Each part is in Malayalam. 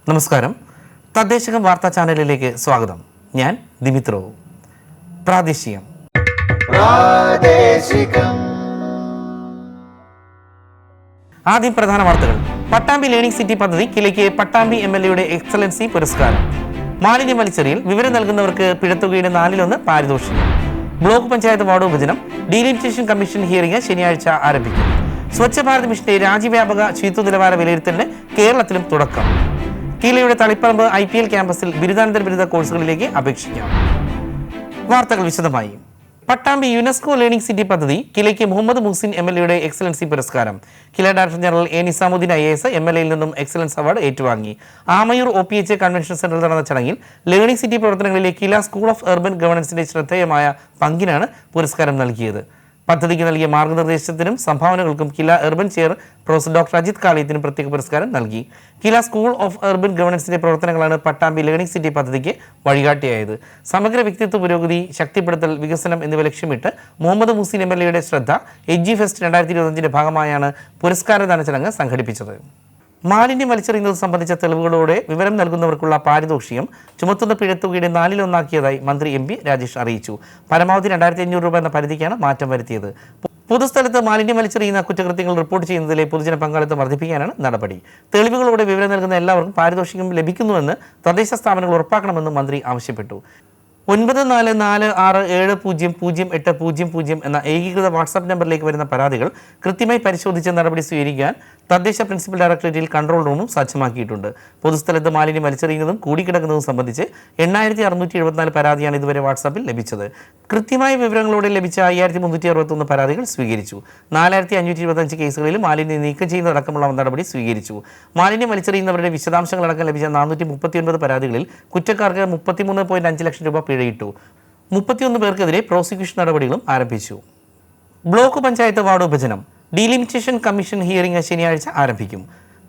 നമസ്കാരം. തദ്ദേശകം വാർത്താ ചാനലിലേക്ക് സ്വാഗതം. ഞാൻ ദിമിത്രോ. പ്രാദേശികം. ആദ്യം പ്രധാന വാർത്തകൾ. പട്ടാമ്പി ലേണിംഗ് സിറ്റി പദ്ധതി കിലയ്ക്ക് പട്ടാമ്പി MLAയുടെ എക്സലൻസി പുരസ്കാരം. മാലിന്യം വലിച്ചെറിയൽ വിവരം നൽകുന്നവർക്ക് പിഴത്തുകയുടെ 4/1 പാരിതോഷികം. ബ്ലോക്ക് പഞ്ചായത്ത് വാർഡ് വിഭജനം ഡീലിമിറ്റേഷൻ കമ്മീഷൻ ഹിയറിംഗ് ശനിയാഴ്ച ആരംഭിക്കും. സ്വച്ഛ ഭാരത് മിഷന്റെ രാജ്യവ്യാപക ശുചിത്വ നിലവാര വിലയിരുത്തലിന് കേരളത്തിലും തുടക്കം. കിലയുടെ തളിപ്പറമ്പ് IPL ക്യാമ്പസിൽ ബിരുദാനന്തര ബിരുദ കോഴ്സുകളിലേക്ക് അപേക്ഷിക്കാം. വാർത്തകൾ വിശദമായി. പട്ടാമ്പി യുനെസ്കോ ലേണിംഗ് സിറ്റി പദ്ധതി കിലയ്ക്ക് മുഹമ്മദ് മുഹ്സിൻ MLAയുടെ എക്സലൻസി പുരസ്കാരം. KILA director general A. Nizamuddin IAS MLAയിൽ നിന്നും എക്സലൻസ് അവാർഡ് ഏറ്റുവാങ്ങി. ആമയൂർ OPH കൺവെൻഷൻ സെന്ററിൽ നടന്ന ചടങ്ങിൽ ലേണിംഗ് സിറ്റി പ്രവർത്തനങ്ങളിലെ കില സ്കൂൾ ഓഫ് അർബൻ ഗവേണൻസിന്റെ ശ്രദ്ധേയമായ പങ്കിനാണ് പുരസ്കാരം നൽകിയത്. പദ്ധതിക്ക് നൽകിയ മാർഗനിർദ്ദേശത്തിനും സംഭാവനകൾക്കും KILA urban chair professor doctor Ajith കാളിയത്തിനും പ്രത്യേക പുരസ്കാരം നൽകി. കില സ്കൂൾ ഓഫ് അർബൻ ഗവേണൻസിന്റെ പ്രവർത്തനങ്ങളാണ് പട്ടാമ്പി ലേണിംഗ് സിറ്റി പദ്ധതിക്ക് വഴികാട്ടിയായത്. സമഗ്ര വ്യക്തിത്വ പുരോഗതി, ശക്തിപ്പെടുത്തൽ, വികസനം എന്നിവ ലക്ഷ്യമിട്ട് മുഹമ്മദ് മുഹ്സിൻ MLAയുടെ ശ്രദ്ധ എഡ്ജി ഫെസ്റ്റ് 2025 ഭാഗമായാണ് പുരസ്കാരദാന ചടങ്ങ് സംഘടിപ്പിച്ചത്. മാലിന്യം വലിച്ചെറിയുന്നത് സംബന്ധിച്ച തെളിവുകളോടെ വിവരം നൽകുന്നവർക്കുള്ള പാരിതോഷികം ചുമത്തുന്ന പിഴത്തുകയുടെ 4/1 മന്ത്രി MP രാജേഷ് അറിയിച്ചു. പരമാവധി 2500 രൂപ എന്ന പരിധിക്കാണ് മാറ്റം വരുത്തിയത്. പൊതുസ്ഥലത്ത് മാലിന്യം വലിച്ചെറിയുന്ന കുറ്റകൃത്യങ്ങൾ റിപ്പോർട്ട് ചെയ്യുന്നതിലെ പൊതുജന പങ്കാളിത്തം വർദ്ധിപ്പിക്കാനാണ് നടപടി. തെളിവുകളോടെ വിവരം നൽകുന്ന എല്ലാവർക്കും പാരിതോഷികം ലഭിക്കുന്നുവെന്ന് തദ്ദേശ സ്ഥാപനങ്ങൾ ഉറപ്പാക്കണമെന്നും മന്ത്രി ആവശ്യപ്പെട്ടു. 9446700800 എന്ന ഏകീകൃത വാട്സാപ്പ് നമ്പറിലേക്ക് വരുന്ന പരാതികൾ കൃത്യമായി പരിശോധിച്ച് നടപടി സ്വീകരിക്കാൻ തദ്ദേശ പ്രിൻസിപ്പൽ ഡയറക്ടറേറ്റിൽ കൺട്രോൾ റൂമും സജ്ജമാക്കിയിട്ടുണ്ട്. പൊതുസ്ഥലത്ത് മാലിന്യം വലിച്ചെറിയുന്നതും കൂടിക്കിടക്കുന്നതും സംബന്ധിച്ച് 8674 പരാതിയാണ് ഇതുവരെ വാട്സാപ്പിൽ ലഭിച്ചത്. കൃത്യമായ വിവരങ്ങളോടെ ലഭിച്ച 5361 പരാതികൾ സ്വീകരിച്ചു. 4525 കേസുകളിൽ മാലിന്യം നീക്കം ചെയ്യുന്നതടക്കമുള്ള നടപടി സ്വീകരിച്ചു. മാലിന്യം വലിച്ചെറിയുന്നവരുടെ വിശദാംശങ്ങളടക്കം ലഭിച്ച 439 പരാതികളിൽ കുറ്റക്കാർക്ക് 33.5 ലക്ഷം രൂപ പിഴയിട്ടു. 31 പേർക്കെതിരെ പ്രോസിക്യൂഷൻ നടപടികളും ആരംഭിച്ചു. ബ്ലോക്ക് പഞ്ചായത്ത് വാർഡ് വിഭജനം ഡീലിമിറ്റേഷൻ കമ്മീഷൻ ഹിയറിംഗ് ശനിയാഴ്ച ആരംഭിക്കും.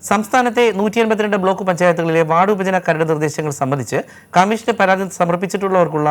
സംസ്ഥാനത്തെ 182 ബ്ലോക്ക് പഞ്ചായത്തുകളിലെ വാർഡ് വിഭജന കരട് നിർദ്ദേശങ്ങൾ സംബന്ധിച്ച് കമ്മീഷന് പരാതി സമർപ്പിച്ചിട്ടുള്ളവർക്കുള്ള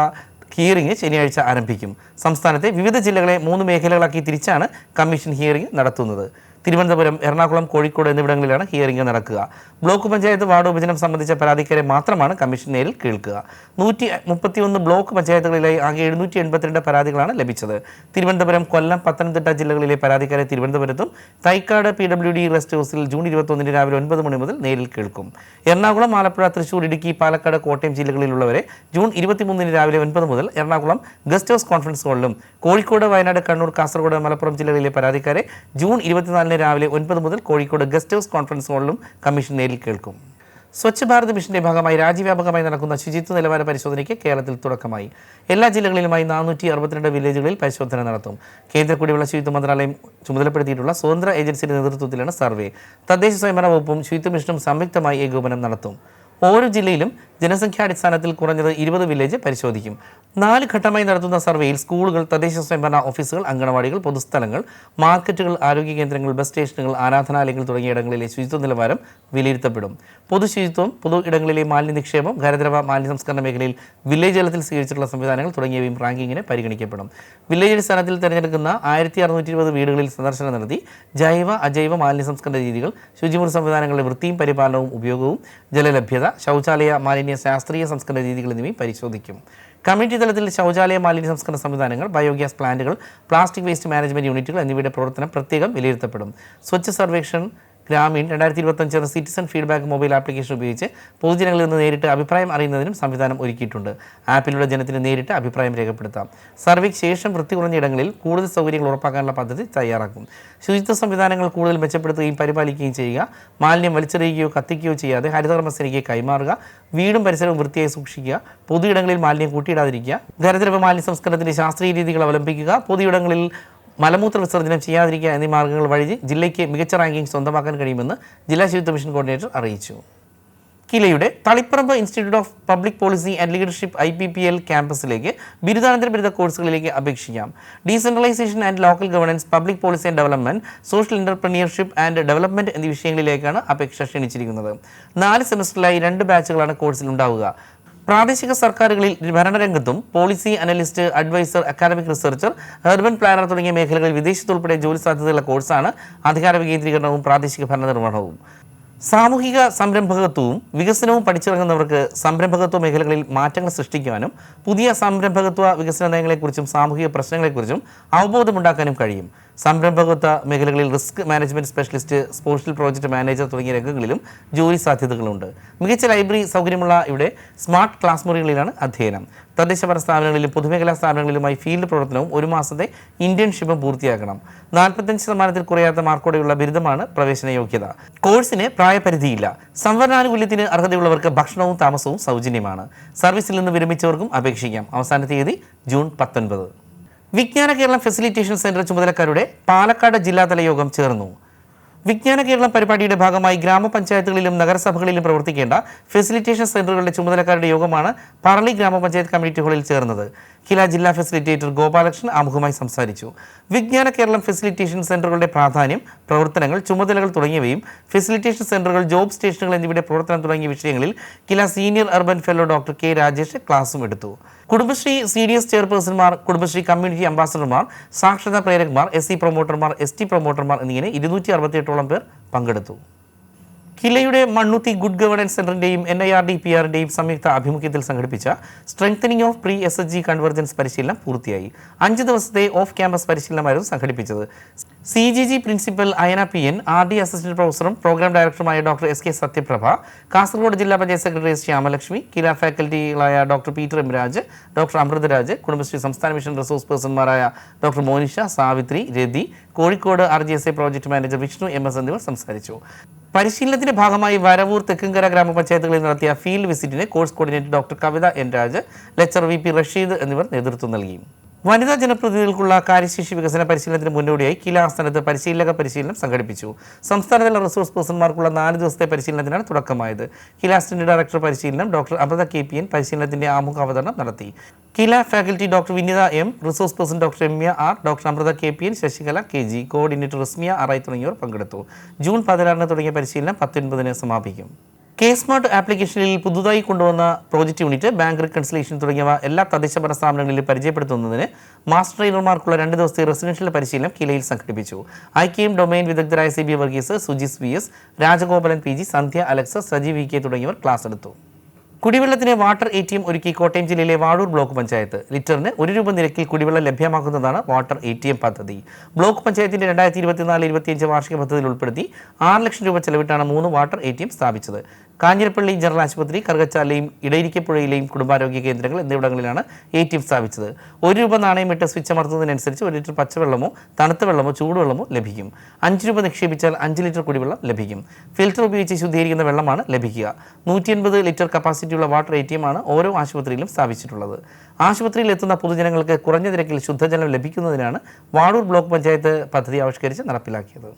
ഹിയറിംഗ് ശനിയാഴ്ച ആരംഭിക്കും. സംസ്ഥാനത്തെ വിവിധ ജില്ലകളെ 3 മേഖലകളാക്കി തിരിച്ചാണ് കമ്മീഷൻ ഹിയറിംഗ് നടത്തുന്നത്. തിരുവനന്തപുരം, എറണാകുളം, കോഴിക്കോട് എന്നിവിടങ്ങളിലാണ് ഹിയറിംഗ് നടക്കുക. ബ്ലോക്ക് പഞ്ചായത്ത് വാർഡ് വിഭജനം സംബന്ധിച്ച പരാതിക്കാരെ മാത്രമാണ് കമ്മീഷൻ നേരിൽ കേൾക്കുക. 131 ബ്ലോക്ക് പഞ്ചായത്തുകളിലായി ആകെ 782 പരാതികളാണ് ലഭിച്ചത്. തിരുവനന്തപുരം, കൊല്ലം, പത്തനംതിട്ട ജില്ലകളിലെ പരാതിക്കാരെ തിരുവനന്തപുരത്തും, തൈക്കാട് PWD റെസ്റ്റ് ഹൗസിൽ ജൂൺ 21 രാവിലെ 9 മണി മുതൽ നേരിൽ കേൾക്കും. എറണാകുളം, ആലപ്പുഴ, തൃശൂർ, ഇടുക്കി, പാലക്കാട്, കോട്ടയം ജില്ലകളിലുള്ളവരെ ജൂൺ 23 രാവിലെ 9 മുതൽ എറണാകുളം ഗസ്റ്റ് ഹൗസ് കോൺഫറൻസ് ഹാളിലും, കോഴിക്കോട്, വയനാട്, കണ്ണൂർ, കാസർഗോഡ്, മലപ്പുറം ജില്ലകളിലെ പരാതിക്കാരെ ജൂൺ 24 രാവിലെ 9 മുതൽ കോഴിക്കോട് ഗസ്റ്റ് ഹൗസ് കോൺഫറൻസ് ഹാളിലും കമ്മീഷൻ നേരിൽ കേൾക്കും. സ്വച്ഛ ഭാരത് മിഷന്റെ ഭാഗമായി രാജ്യവ്യാപകമായി നടക്കുന്ന ശുചിത്വ നിലവാര പരിശോധനയ്ക്ക് കേരളത്തിൽ തുടക്കമായി. എല്ലാ ജില്ലകളിലുമായി 462 വില്ലേജുകളിൽ പരിശോധന നടത്തും. കേന്ദ്ര കുടിവെള്ള ശുചിത്വ മന്ത്രാലയം ചുമതലപ്പെടുത്തിയിട്ടുള്ള സ്വതന്ത്ര ഏജൻസിയുടെ നേതൃത്വത്തിലാണ് സർവേ. തദ്ദേശ സ്വയംഭരണ വകുപ്പും ശുചിത്വ മിഷനും സംയുക്തമായി ഏകോപനം നടത്തും. ഓരോ ജില്ലയിലും ജനസംഖ്യാടിസ്ഥാനത്തിൽ കുറഞ്ഞത് 20 വില്ലേജ് പരിശോധിക്കും. 4 ഘട്ടമായി നടത്തുന്ന സർവേയിൽ സ്കൂളുകൾ, തദ്ദേശ സ്വയംഭരണ ഓഫീസുകൾ, അംഗനവാടികൾ, പൊതുസ്ഥലങ്ങൾ, മാർക്കറ്റുകൾ, ആരോഗ്യ കേന്ദ്രങ്ങൾ, ബസ് സ്റ്റേഷനുകൾ, ആരാധനാലയങ്ങൾ തുടങ്ങിയ ഇടങ്ങളിലെ ശുചിത്വ നിലവാരം വിലയിരുത്തപ്പെടും. പൊതുശുചിത്വം, പൊതു ഇടങ്ങളിലെ മാലിന്യ നിക്ഷേപം, ഖരദ്രവ മാലിന്യ സംസ്കരണ മേഖലയിൽ വില്ലേജ് തലത്തിൽ സ്വീകരിച്ചിട്ടുള്ള സംവിധാനങ്ങൾ തുടങ്ങിയവയും റാങ്കിങ്ങിന് പരിഗണിക്കപ്പെടും. വില്ലേജ് അടിസ്ഥാനത്തിൽ തിരഞ്ഞെടുക്കുന്ന 1620 വീടുകളിൽ സന്ദർശനം നടത്തി ജൈവ, അജൈവ മാലിന്യ സംസ്കരണ രീതികൾ, ശുചിമുറി സംവിധാനങ്ങളുടെ വൃത്തിയും പരിപാലനവും ഉപയോഗവും, ജലലഭ്യത, ശൗചാലയ മാലിന്യ ശാസ്ത്രീയ സംസ്കരണ രീതികൾ എന്നിവയും പരിശോധിക്കും. കമ്മ്യൂണിറ്റി തലത്തിൽ ശൗചാലയ മാലിന്യ സംസ്കരണ സംവിധാനങ്ങൾ, ബയോഗ്യാസ് പ്ലാന്റുകൾ, പ്ലാസ്റ്റിക് വേസ്റ്റ് മാനേജ്മെന്റ് യൂണിറ്റുകൾ എന്നിവയുടെ പ്രവർത്തനം പ്രത്യേകം വിലയിരുത്തപ്പെടും. സ്വച്ഛ് സർവേക്ഷൺ ഗ്രാമീൺ 2025 എന്ന സിറ്റിസൺ ഫീഡ്ബാക്ക് മൊബൈൽ ആപ്ലിക്കേഷൻ ഉപയോഗിച്ച് പൊതുജനങ്ങളിൽ നിന്ന് നേരിട്ട് അഭിപ്രായം അറിയുന്നതിനും സംവിധാനം ഒരുക്കിയിട്ടുണ്ട്. ആപ്പിലൂടെ ജനത്തിന് നേരിട്ട് അഭിപ്രായം രേഖപ്പെടുത്താം. സർവേക്ക് ശേഷം വൃത്തി കുറഞ്ഞ ഇടങ്ങളിൽ കൂടുതൽ സൗകര്യങ്ങൾ ഉറപ്പാക്കാനുള്ള പദ്ധതി തയ്യാറാക്കും. ശുചിത്വ സംവിധാനങ്ങൾ കൂടുതൽ മെച്ചപ്പെടുത്തുകയും പരിപാലിക്കുകയും ചെയ്യുക. മാലിന്യം വലിച്ചെറിയുകയോ കത്തിക്കുകയോ ചെയ്യാതെ ഹരിതകർമ്മസേനയ്ക്ക് കൈമാറുക. വീടും പരിസരവും വൃത്തിയായി സൂക്ഷിക്കുക. പൊതുയിടങ്ങളിൽ മാലിന്യം കൂട്ടിയിടാതിരിക്കുക. ഖരദ്രവ മാലിന്യ സംസ്കരണത്തിന്റെ ശാസ്ത്രീയ രീതികൾ അവലംബിക്കുക. പൊതുയിടങ്ങളിൽ മലമൂത്ര വിസർജനം ചെയ്യാതിരിക്കുക എന്നീ മാർഗ്ഗങ്ങൾ വഴി ജില്ലയ്ക്ക് മികച്ച റാങ്കിംഗ് സ്വന്തമാക്കാൻ കഴിയുമെന്ന് ജില്ലാ ശുചിത്വ മിഷൻ കോർഡിനേറ്റർ അറിയിച്ചു. കിലയുടെ Taliparamba institute of public policy and leadership IPPL ക്യാമ്പസിലേക്ക് ബിരുദാനന്തര ബിരുദ കോഴ്സുകളിലേക്ക് അപേക്ഷിക്കാം. Decentralisation and local governance, public policy and development, social entrepreneurship and development എന്നീ വിഷയങ്ങളിലേക്കാണ് അപേക്ഷ ക്ഷണിച്ചിരിക്കുന്നത്. 4 സെമസ്റ്ററിലായി 2 ബാച്ചുകളാണ് കോഴ്സിൽ ഉണ്ടാവുക. പ്രാദേശിക സർക്കാരുകളിൽ ഭരണരംഗത്തും policy analyst, advisor, academic researcher, urban planner തുടങ്ങിയ മേഖലകളിൽ വിദേശത്തുൾപ്പെടെ ജോലി സാധ്യതയുള്ള കോഴ്സാണ് അധികാര വികേന്ദ്രീകരണവും പ്രാദേശിക ഭരണനിർവഹണവും. സാമൂഹിക സംരംഭകത്വവും വികസനവും പഠിച്ചിറങ്ങുന്നവർക്ക് സംരംഭകത്വ മേഖലകളിൽ മാറ്റങ്ങൾ സൃഷ്ടിക്കുവാനും പുതിയ സംരംഭകത്വ വികസന നയങ്ങളെക്കുറിച്ചും സാമൂഹിക പ്രശ്നങ്ങളെക്കുറിച്ചും അവബോധമുണ്ടാക്കാനും കഴിയും. സംരംഭകത്വ മേഖലകളിൽ risk management specialist, social project manager തുടങ്ങിയ രംഗങ്ങളിലും ജോലി സാധ്യതകളുണ്ട്. മികച്ച ലൈബ്രറി സൗകര്യമുള്ള ഇവിടെ സ്മാർട്ട് ക്ലാസ് മുറികളിലാണ് അധ്യയനം. തദ്ദേശഭരണ സ്ഥാപനങ്ങളിലും പൊതുമേഖലാ സ്ഥാപനങ്ങളിലുമായി ഫീൽഡ് പ്രവർത്തനവും 1 മാസത്തെ ഇന്റേൺഷിപ്പും പൂർത്തിയാക്കണം. 45% കുറയാത്ത മാർക്കോടെയുള്ള ബിരുദമാണ് പ്രവേശന യോഗ്യത. കോഴ്സിന് പ്രായപരിധിയില്ല. സംവരണാനുകൂല്യത്തിന് അർഹതയുള്ളവർക്ക് ഭക്ഷണവും താമസവും സൗജന്യമാണ്. സർവീസിൽ നിന്ന് വിരമിച്ചവർക്കും അപേക്ഷിക്കാം. അവസാന തീയതി ജൂൺ 19. വിജ്ഞാന കേരളം ഫെസിലിറ്റേഷൻ സെന്റർ ചുമതലക്കാരുടെ പാലക്കാട് ജില്ലാതല യോഗം ചേർന്നു. വിജ്ഞാന കേരളം പരിപാടിയുടെ ഭാഗമായി ഗ്രാമപഞ്ചായത്തുകളിലും നഗരസഭകളിലും പ്രവർത്തിക്കേണ്ട ഫെസിലിറ്റേഷൻ സെന്ററുകളുടെ ചുമതലക്കാരുടെ യോഗമാണ് പറളി ഗ്രാമപഞ്ചായത്ത് കമ്മ്യൂണിറ്റി ഹാളിൽ ചേർന്നത്. കില ജില്ലാ ഫെസിലിറ്റേറ്റർ ഗോപാലകൃഷ്ണൻ ആമുഖമായി സംസാരിച്ചു. വിജ്ഞാന കേരളം ഫെസിലിറ്റേഷൻ സെന്ററുകളുടെ പ്രാധാന്യം, പ്രവർത്തനങ്ങൾ, ചുമതലകൾ തുടങ്ങിയവയും ഫെസിലിറ്റേഷൻ സെന്ററുകൾ, ജോബ് സ്റ്റേഷനുകൾ എന്നിവയുടെ പ്രവർത്തനം തുടങ്ങിയ വിഷയങ്ങളിൽ KILA senior urban fellow doctor K Rajesh ക്ലാസും എടുത്തു. കുടുംബശ്രീ CDS ചെയർപേഴ്സൺമാർ, കുടുംബശ്രീ കമ്മ്യൂണിറ്റി അംബാസഡർമാർ, സാക്ഷരതാ പ്രേരകന്മാർ, SC പ്രൊമോട്ടർമാർ, ST പ്രൊമോട്ടർമാർ എന്നിങ്ങനെ 268ഓളം പേർ പങ്കെടുത്തു. കിലയുടെ മണ്ണുത്തി ഗുഡ് ഗവേണൻസ് സെന്ററിന്റെയും NIRD-PR-ന്റെയും സംയുക്ത ആഭിമുഖ്യത്തിൽ സംഘടിപ്പിച്ച strengthening of pre SHG convergence പരിശീലനം പൂർത്തിയായി. 5 ദിവസത്തെ ഓഫ് ക്യാമ്പസ് പരിശീലനമായിരുന്നു സംഘടിപ്പിച്ചത്. CGG principal Ayana PN, RD assistant പ്രൊഫസറും പ്രോഗ്രാം ഡയറക്ടറുമായ ഡോക്ടർ SK സത്യപ്രഭ, കാസർഗോഡ് ജില്ലാ പഞ്ചായത്ത് സെക്രട്ടറി ശ്യാമലക്ഷ്മി, കില ഫാക്കൽറ്റികളായ doctor Peter M. Raj, doctor Amritharaj, Kudumbashree സംസ്ഥാന മിഷൻ റിസോഴ്സ് പേഴ്സൺമാരായ doctor Monisha, Savithri, Rathi, Kozhikode RGSA project manager Vishnu MS എന്നിവർ സംസാരിച്ചു. പരിശീലനത്തിന്റെ ഭാഗമായി വരവൂർ, തെക്കുംകര ഗ്രാമപഞ്ചായത്തുകളിൽ നടത്തിയ ഫീൽഡ് വിസിറ്റിന് course coordinator doctor Kavitha N. Raj, lecture VP Rasheed എന്നിവർ നേതൃത്വം നൽകി. വനിതാ ജനപ്രതിനിധികൾക്കുള്ള കാര്യശേഷി വികസന പരിശീലനത്തിന് മുന്നോടിയായി കില ആസ്ഥാനത്ത് പരിശീലക പരിശീലനം സംഘടിപ്പിച്ചു. സംസ്ഥാനതല റിസോഴ്സ് പേഴ്സൺമാർക്കുള്ള 4 ദിവസത്തെ പരിശീലനത്തിനാണ് തുടക്കമായത്. കില അസിസ്റ്റന്റ് ഡയറക്ടർ പരിശീലനം ഡോക്ടർ അമൃത KPN പരിശീലനത്തിന്റെ ആമുഖ അവതരണം നടത്തി. KILA faculty doctor Vinitha M, resource person doctor Ramya R, doctor Amritha KPN, Sasikala KG, coordinator Rismiya RI തുടങ്ങിയവർ പങ്കെടുത്തു. ജൂൺ 16 തുടങ്ങിയ പരിശീലനം 19 സമാപിക്കും. K-സ്മാർട്ട് ആപ്ലിക്കേഷനിൽ പുതുതായി കൊണ്ടുവന്ന പ്രോജക്റ്റ് യൂണിറ്റ്, ബാങ്ക് റീകൺസിലേഷൻ തുടങ്ങിയവ എല്ലാ തദ്ദേശഭരണ സ്ഥാപനങ്ങളിലും പരിചയപ്പെടുത്തുന്നതിന് മാസ്റ്റർ ട്രെയിനർമാർക്കുള്ള 2 ദിവസത്തെ റെസിഡൻഷ്യൽ പരിശീലനം കിലയിൽ സംഘടിപ്പിച്ചു. IKM ഡൊമൈൻ വിദഗ്ധരായ CB Varghese, Sujis VS, Rajagopalan PG, Sandhya Alex, Sajeev VK തുടങ്ങിയവർ ക്ലാസ് എടുത്തു. കുടിവെള്ളത്തിന് വാട്ടർ ATM ഒരുക്കി കോട്ടയം ജില്ലയിലെ വാഴൂർ ബ്ലോക്ക് പഞ്ചായത്ത്. ലിറ്ററിന് 1 രൂപ നിരക്കിൽ കുടിവെള്ളം ലഭ്യമാക്കുന്നതാണ് വാട്ടർ ATM പദ്ധതി. ബ്ലോക്ക് പഞ്ചായത്തിന്റെ 2024-25 വാർഷിക പദ്ധതിയിൽ ഉൾപ്പെടുത്തി 6 ലക്ഷം രൂപ ചെലവിട്ടാണ് 3 വാട്ടർ ATM സ്ഥാപിച്ചത്. കാഞ്ഞിരപ്പള്ളി ജനറൽ ആശുപത്രി, കറുകച്ചാലയും ഇടയിരിക്കപ്പുഴയിലെയും കുടുംബാരോഗ്യ കേന്ദ്രങ്ങൾ എന്നിവിടങ്ങളിലാണ് ATM സ്ഥാപിച്ചത്. 1 രൂപ നാണയമിട്ട് സ്വിച്ച് അമർത്തുന്നതിനനുസരിച്ച് 1 ലിറ്റർ പച്ചവെള്ളമോ തണുത്ത വെള്ളമോ ചൂടുവെള്ളമോ ലഭിക്കും. 5 രൂപ നിക്ഷേപിച്ചാൽ 5 ലിറ്റർ കുടിവെള്ളം ലഭിക്കും. ഫിൽറ്റർ ഉപയോഗിച്ച് ശുദ്ധീകരിക്കുന്ന വെള്ളമാണ് ലഭിക്കുക. 180 ലിറ്റർ കപ്പാസിറ്റിയുള്ള വാട്ടർ ATM ആണ് ഓരോ ആശുപത്രിയിലും സ്ഥാപിച്ചിട്ടുള്ളത്. ആശുപത്രിയിൽ എത്തുന്ന പൊതുജനങ്ങൾക്ക് കുറഞ്ഞ നിരക്കിൽ ശുദ്ധജലം ലഭിക്കുന്നതിനാണ് വാഴൂർ ബ്ലോക്ക് പഞ്ചായത്ത് പദ്ധതി ആവിഷ്കരിച്ച് നടപ്പിലാക്കിയത്.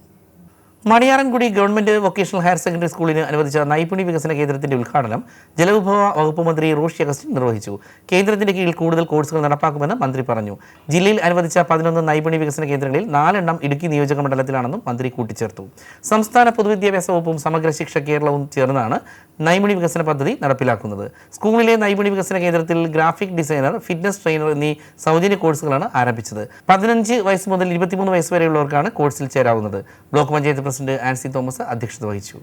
Maniyarankudi government vocational higher secondary സ്കൂളിന് അനുവദിച്ച നൈപുണി വികസന കേന്ദ്രത്തിന്റെ ഉദ്ഘാടനം ജലവിഭവ വകുപ്പ് മന്ത്രി റോഷി അഗസ്റ്റിൻ നിർവഹിച്ചു. കേന്ദ്രത്തിന്റെ കീഴിൽ കൂടുതൽ കോഴ്സുകൾ നടപ്പാക്കുമെന്ന് മന്ത്രി പറഞ്ഞു. ജില്ലയിൽ അനുവദിച്ച 11 നൈപുണി വികസന കേന്ദ്രങ്ങളിൽ 4 എണ്ണം ഇടുക്കി നിയോജക മണ്ഡലത്തിലാണെന്നും മന്ത്രി കൂട്ടിച്ചേർത്തു. സംസ്ഥാന പൊതുവിദ്യാഭ്യാസ വകുപ്പും സമഗ്ര ശിക്ഷ കേരളവും ചേർന്നാണ് നൈപുണി വികസന പദ്ധതി നടപ്പിലാക്കുന്നത്. സ്കൂളിലെ നൈപുണി വികസന കേന്ദ്രത്തിൽ ഗ്രാഫിക് ഡിസൈനർ, ഫിറ്റ്നസ് ട്രെയിനർ എന്നീ സൗജന്യ കോഴ്സുകളാണ് ആരംഭിച്ചത്. 15 വയസ്സ് മുതൽ 23 വയസ്സ് വരെയുള്ളവർക്കാണ് കോഴ്സിൽ ചേരാവുന്നത്. Block panchayat president Ancy Thomas അധ്യക്ഷത വഹിച്ചു.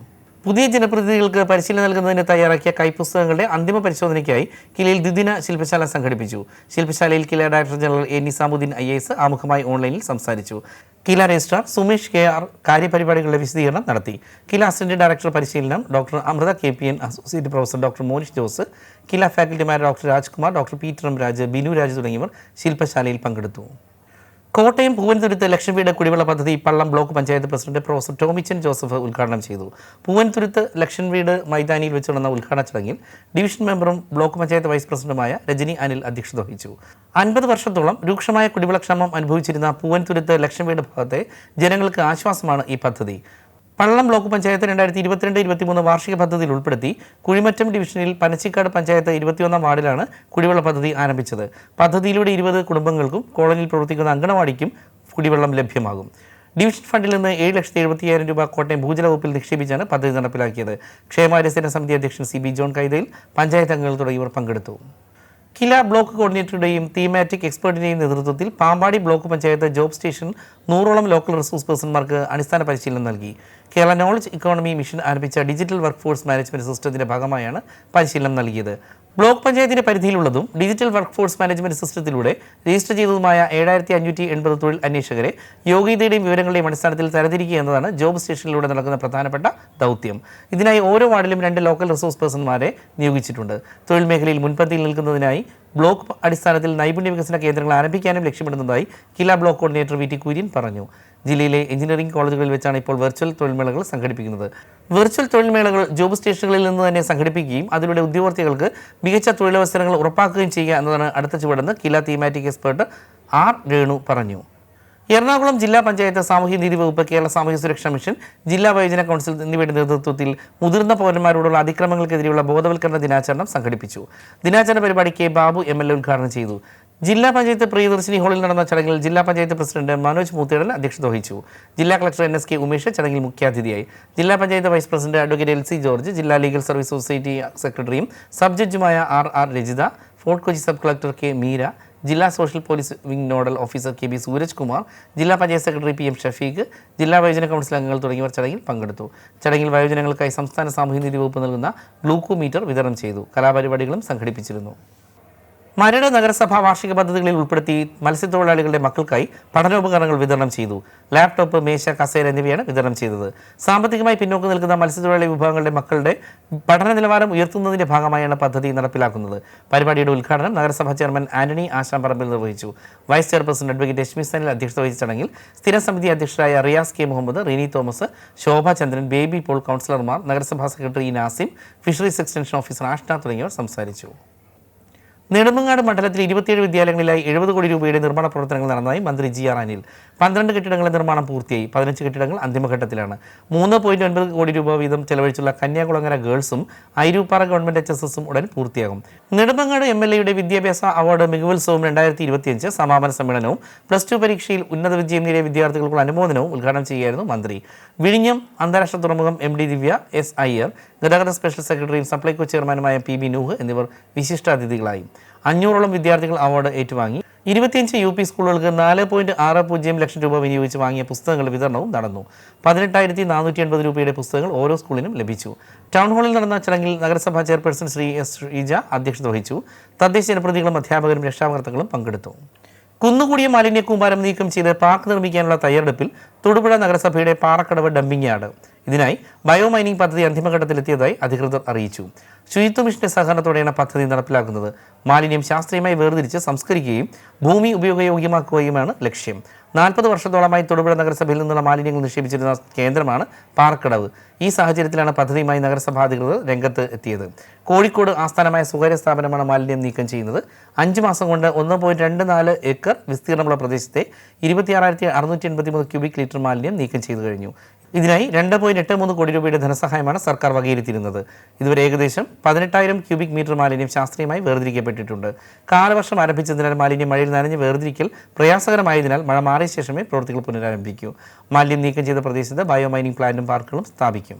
പുതിയ ജനപ്രതിനിധികൾക്ക് പരിശീലനം നൽകുന്നതിന് തയ്യാറാക്കിയ കൈപ്പുസ്തകങ്ങളുടെ അന്തിമ പരിശോധനയ്ക്കായി കിലയിൽ ദ്വിദിന ശില്പശാല സംഘടിപ്പിച്ചു. ശില്പശാലയിൽ കില director general A. Nizamuddin IAS ആമുഖമായി ഓൺലൈനിൽ സംസാരിച്ചു. കില രജിസ്ട്രാർ സുമേഷ് KR കാര്യപരിപാടികളുടെ വിശദീകരണം നടത്തി. കില അസിസ്റ്റന്റ് ഡയറക്ടർ പരിശീലനം doctor Amritha KPN, associate professor doctor Monish Jose, KILA ഫാക്കൽറ്റിമാർ doctor Rajkumar, doctor Peter M. Raj, Binu Raj തുടങ്ങിയവർ ശില്പശാലയിൽ പങ്കെടുത്തു. കോട്ടയം പൂവൻതുരുത്ത് ലക്ഷം വീട് കുടിവെള്ള പദ്ധതി Pallam block panchayat president professor Tomichan Joseph ഉദ്ഘാടനം ചെയ്തു. പൂവൻതുരുത്ത് ലക്ഷം വീട് മൈതാനിയിൽ വെച്ച് നടന്ന ഉദ്ഘാടന ചടങ്ങിൽ ഡിവിഷൻ മെമ്പറും ബ്ലോക്ക് പഞ്ചായത്ത് വൈസ് പ്രസിഡന്റുമായ രജനി അനിൽ അധ്യക്ഷത വഹിച്ചു. 50 വർഷത്തോളം രൂക്ഷമായ കുടിവെള്ളക്ഷാമം അനുഭവിച്ചിരുന്ന പൂവൻതുരുത്ത് ലക്ഷം വീട് ഭാഗത്തെ ജനങ്ങൾക്ക് ആശ്വാസമാണ് ഈ പദ്ധതി. പള്ളം ബ്ലോക്ക് പഞ്ചായത്ത് 2022-23 വാർഷിക പദ്ധതിയിൽ ഉൾപ്പെടുത്തി കുഴിമറ്റം ഡിവിഷനിൽ പനച്ചിക്കാട് പഞ്ചായത്ത് 21-ാം വാർഡിലാണ് കുടിവെള്ള പദ്ധതി ആരംഭിച്ചത്. പദ്ധതിയിലൂടെ 20 കുടുംബങ്ങൾക്കും കോളനിയിൽ പ്രവർത്തിക്കുന്ന അങ്കണവാടിക്കും കുടിവെള്ളം ലഭ്യമാകും. ഡിവിഷൻ ഫണ്ടിൽ നിന്ന് 7,70,000 രൂപ കോട്ടയം ഭൂജല വകുപ്പിൽ നിക്ഷേപിച്ചാണ് പദ്ധതി നടപ്പിലാക്കിയത്. ക്ഷേമകാര്യ സമിതി അധ്യക്ഷൻ CB ജോൺ കൈതയിൽ, പഞ്ചായത്ത് അംഗങ്ങൾ തുടങ്ങിയവർ പങ്കെടുത്തു. കില ബ്ലോക്ക് കോർഡിനേറ്ററുടെയും തീമാറ്റിക് എക്സ്പേർട്ടിന്റെയും നേതൃത്വത്തിൽ Pampady block panchayat job station 100ഓളം ലോക്കൽ റിസോഴ്സ് പേഴ്സൺമാർക്ക് അടിസ്ഥാന പരിശീലനം നൽകി. കേരള നോളജ് ഇക്കോണമി മിഷൻ ആരംഭിച്ച ഡിജിറ്റൽ വർക്ക് ഫോഴ്സ് മാനേജ്മെന്റ് സിസ്റ്റത്തിന്റെ ഭാഗമായാണ് പരിശീലനം നൽകിയത്. ബ്ലോക്ക് പഞ്ചായത്തിന്റെ പരിധിയിലുള്ളതും ഡിജിറ്റൽ വർക്ക് ഫോഴ്സ് മാനേജ്മെന്റ് സിസ്റ്റത്തിലൂടെ രജിസ്റ്റർ ചെയ്തതുമായ 7,580 തൊഴിൽ അന്വേഷകരെ യോഗ്യതയുടെയും വിവരങ്ങളുടെയും അടിസ്ഥാനത്തിൽ തരംതിരിക്കുക എന്നതാണ് ജോബ് സ്റ്റേഷനിലൂടെ നടക്കുന്ന പ്രധാനപ്പെട്ട ദൗത്യം. ഇതിനായി ഓരോ വാർഡിലും 2 ലോക്കൽ റിസോഴ്സ് പേഴ്സൺമാരെ നിയോഗിച്ചിട്ടുണ്ട്. തൊഴിൽ മേഖലയിൽ മുൻപന്തിയിൽ നിൽക്കുന്നതിനായി ബ്ലോക്ക് അടിസ്ഥാനത്തിൽ നൈപുണ്യ വികസന കേന്ദ്രങ്ങൾ ആരംഭിക്കാനും ലക്ഷ്യമിടുന്നതായി കില ബ്ലോക്ക് കോർഡിനേറ്റർ VT കുര്യൻ പറഞ്ഞു. ജില്ലയിലെ എഞ്ചിനീയറിംഗ് കോളേജുകളിൽ വെച്ചാണ് ഇപ്പോൾ വെർച്വൽ തൊഴിൽമേളകൾ സംഘടിപ്പിക്കുന്നത്. വെർച്വൽ തൊഴിൽമേളകൾ ജോബ് സ്റ്റേഷനുകളിൽ നിന്ന് തന്നെ സംഘടിപ്പിക്കുകയും അതിലൂടെ ഉദ്യോഗാർത്ഥികൾക്ക് മികച്ച തൊഴിലവസരങ്ങൾ ഉറപ്പാക്കുകയും ചെയ്യുക എന്നതാണ് അടുത്ത ചുവടെന്ന് കില തീമാറ്റിക് എക്സ്പേർട്ട് R രേണു പറഞ്ഞു. എറണാകുളം ജില്ലാ പഞ്ചായത്ത് സാമൂഹ്യ നീതി വകുപ്പ്, കേരള സാമൂഹ്യ സുരക്ഷാ മിഷൻ, ജില്ലാ വയോജന കൗൺസിൽ എന്നിവയുടെ നേതൃത്വത്തിൽ മുതിർന്ന പൗരന്മാരോടുള്ള അതിക്രമങ്ങൾക്കെതിരെയുള്ള ബോധവൽക്കരണ ദിനാചരണം സംഘടിപ്പിച്ചു. ദിനാചരണ പരിപാടി K. ബാബു MLA ഉദ്ഘാടനം ചെയ്തു. ജില്ലാ പഞ്ചായത്ത് പ്രിയദർശിനി ഹാളിൽ നടന്ന ചടങ്ങിൽ ജില്ലാ പഞ്ചായത്ത് പ്രസിഡന്റ് മനോജ് മൂത്തേടൻ അധ്യക്ഷത വഹിച്ചു. ജില്ലാ കളക്ടർ NSK ഉമേഷ് ചടങ്ങിൽ മുഖ്യാതിഥിയായി. ജില്ലാ പഞ്ചായത്ത് vice president advocate LC George, ജില്ലാ ലീഗൽ സർവീസ് സൊസൈറ്റി സെക്രട്ടറിയും സബ് ജഡ്ജുമായ R Rajitha, Fort Kochi sub collector K. Meera, ജില്ലാ social police wing nodal officer KB Sooraj Kumar, ജില്ലാ പഞ്ചായത്ത് സെക്രട്ടറി PM ഷഫീഖ്, ജില്ലാ വയോജന കൗൺസിൽ അംഗങ്ങൾ തുടങ്ങിയവർ ചടങ്ങിൽ പങ്കെടുത്തു. ചടങ്ങിൽ വയോജനങ്ങൾക്കായി സംസ്ഥാന സാമൂഹ്യനീതി വകുപ്പ് നൽകുന്ന ഗ്ലൂക്കോമീറ്റർ വിതരണം ചെയ്തു. കലാപരിപാടികളും സംഘടിപ്പിച്ചിരുന്നു. മരട് നഗരസഭാ വാർഷിക പദ്ധതികളിൽ ഉൾപ്പെടുത്തി മത്സ്യത്തൊഴിലാളികളുടെ മക്കൾക്കായി പഠനോപകരണങ്ങൾ വിതരണം ചെയ്തു. ലാപ്ടോപ്പ്, മേശ, കസേര എന്നിവയാണ് വിതരണം ചെയ്തത്. സാമ്പത്തികമായി പിന്നോക്കം നിൽക്കുന്ന മത്സ്യത്തൊഴിലാളി വിഭാഗങ്ങളുടെ മക്കളുടെ പഠന നിലവാരം ഉയർത്തുന്നതിന്റെ ഭാഗമായാണ് പദ്ധതി നടപ്പിലാക്കുന്നത്. പരിപാടിയുടെ ഉദ്ഘാടനം നഗരസഭാ ചെയർമാൻ ആന്റണി ആശാമ്പറമ്പിൽ നിർവഹിച്ചു. Vice chairperson advocate Reshmi Sanil അധ്യക്ഷത വഹിച്ച ചടങ്ങിൽ സ്ഥിരം സമിതി അധ്യക്ഷരായ റിയാസ് K. മുഹമ്മദ്, റിനി തോമസ്, ശോഭ ചന്ദ്രൻ, ബേബി പോൾ, കൗൺസിലർമാർ, നഗരസഭാ secretary Nasim, fisheries extension officer Ashna തുടങ്ങിയവർ സംസാരിച്ചു. നെടുമങ്ങാട് മണ്ഡലത്തിൽ 27 വിദ്യാലയങ്ങളിലായി 70 കോടി രൂപയുടെ നിർമ്മാണ പ്രവർത്തനങ്ങൾ നടന്നതായി മന്ത്രി GR അനിൽ. 12 കെട്ടിടങ്ങളുടെ നിർമ്മാണം പൂർത്തിയായി. 15 കെട്ടിടങ്ങൾ അന്തിമഘട്ടത്തിലാണ്. 3.9 കോടി രൂപ വീതം ചെലവഴിച്ചുള്ള കന്യാകുളങ്ങര ഗേൾസും ഐരൂപ്പാറ ഗവൺമെന്റ് HSSും ഉടൻ പൂർത്തിയാകും. നെടുമങ്ങാട് MLAയുടെ വിദ്യാഭ്യാസ അവാർഡ് മികവുത്സവം 2025 സമാപന സമ്മേളനവും +2 പരീക്ഷയിൽ ഉന്നത വിജയം നേടിയ വിദ്യാർത്ഥികൾക്കുള്ള അനുമോദനവും ഉദ്ഘാടനം ചെയ്യുകയായിരുന്നു മന്ത്രി. വിഴിഞ്ഞം അന്താരാഷ്ട്ര തുറമുഖം MD ദിവ്യ S. അയ്യർ, ഗതാഗത സ്പെഷ്യൽ സെക്രട്ടറിയും സപ്ലൈകോ ചെയർമാനുമായ PB നൂഹ് എന്നിവർ വിശിഷ്ടാതിഥികളായി. 500ഓളം വിദ്യാർത്ഥികൾ അവാർഡ് ഏറ്റുവാങ്ങി. 25 UP സ്കൂളുകൾക്ക് 4.60 ലക്ഷം രൂപ വിനിയോഗിച്ച് വാങ്ങിയ പുസ്തകങ്ങളുടെ വിതരണവും നടന്നു. 18,480 രൂപയുടെ പുസ്തകങ്ങൾ ഓരോ സ്കൂളിനും ലഭിച്ചു. ടൗൺ ഹാളിൽ നടന്ന ചടങ്ങിൽ നഗരസഭാ ചെയർപേഴ്സൺ ശ്രീ S. ശ്രീജ അധ്യക്ഷത വഹിച്ചു. തദ്ദേശ ജനപ്രതിനിധികളും അധ്യാപകരും രക്ഷാകർത്താക്കളും പങ്കെടുത്തു. കുന്നുകൂടിയ മാലിന്യ കൂമ്പാരം നീക്കം ചെയ്ത് പാർക്ക് നിർമ്മിക്കാനുള്ള തയ്യാറെടുപ്പിൽ തൊടുപുഴ നഗരസഭയുടെ പാറക്കടവ് ഡംപിംഗ് യാർഡ്. ഇതിനായി ബയോമൈനിങ് പദ്ധതി അന്തിമഘട്ടത്തിലെത്തിയതായി അധികൃതർ അറിയിച്ചു. ശുചിത്വ മിഷന്റെ സഹകരണത്തോടെയാണ് പദ്ധതി നടപ്പിലാക്കുന്നത്. മാലിന്യം ശാസ്ത്രീയമായി വേർതിരിച്ച് സംസ്കരിക്കുകയും ഭൂമി ഉപയോഗയോഗ്യമാക്കുകയുമാണ് ലക്ഷ്യം. 40 വർഷത്തോളമായി തൊടുപുഴ നഗരസഭയിൽ നിന്നുള്ള മാലിന്യങ്ങൾ നിക്ഷേപിച്ചിരുന്ന കേന്ദ്രമാണ് പാറക്കടവ്. ഈ സാഹചര്യത്തിലാണ് പദ്ധതിയുമായി നഗരസഭാ അധികൃതർ രംഗത്ത് എത്തിയത്. കോഴിക്കോട് ആസ്ഥാനമായ സ്വകാര്യ സ്ഥാപനമാണ് മാലിന്യം നീക്കം ചെയ്യുന്നത്. 5 മാസം കൊണ്ട് 1.24 ഏക്കർ വിസ്തീർണമുള്ള പ്രദേശത്തെ 26,683 ക്യൂബിക് ലിറ്റർ മാലിന്യം നീക്കം ചെയ്തു കഴിഞ്ഞു. ഇതിനായി 2.83 കോടി രൂപയുടെ ധനസഹായമാണ് സർക്കാർ വകയിരുത്തിയിരുന്നത്. ഇതുവരെ ഏകദേശം 18,000 ക്യൂബിക് മീറ്റർ മാലിന്യം ശാസ്ത്രീയമായി വേർതിരിക്കപ്പെട്ടിട്ടുണ്ട്. കാലവർഷം ആരംഭിച്ചതിനാൽ മാലിന്യം മഴയിൽ നനഞ്ഞ് വേർതിരിക്കൽ പ്രയാസകരമായതിനാൽ മഴ മാറിയ ശേഷമേ പ്രവൃത്തികൾ പുനരാരംഭിക്കൂ. മാലിന്യം നീക്കം ചെയ്ത പ്രദേശത്ത് ബയോമൈനിങ് പ്ലാന്റും പാർക്കുകളും സ്ഥാപിക്കും.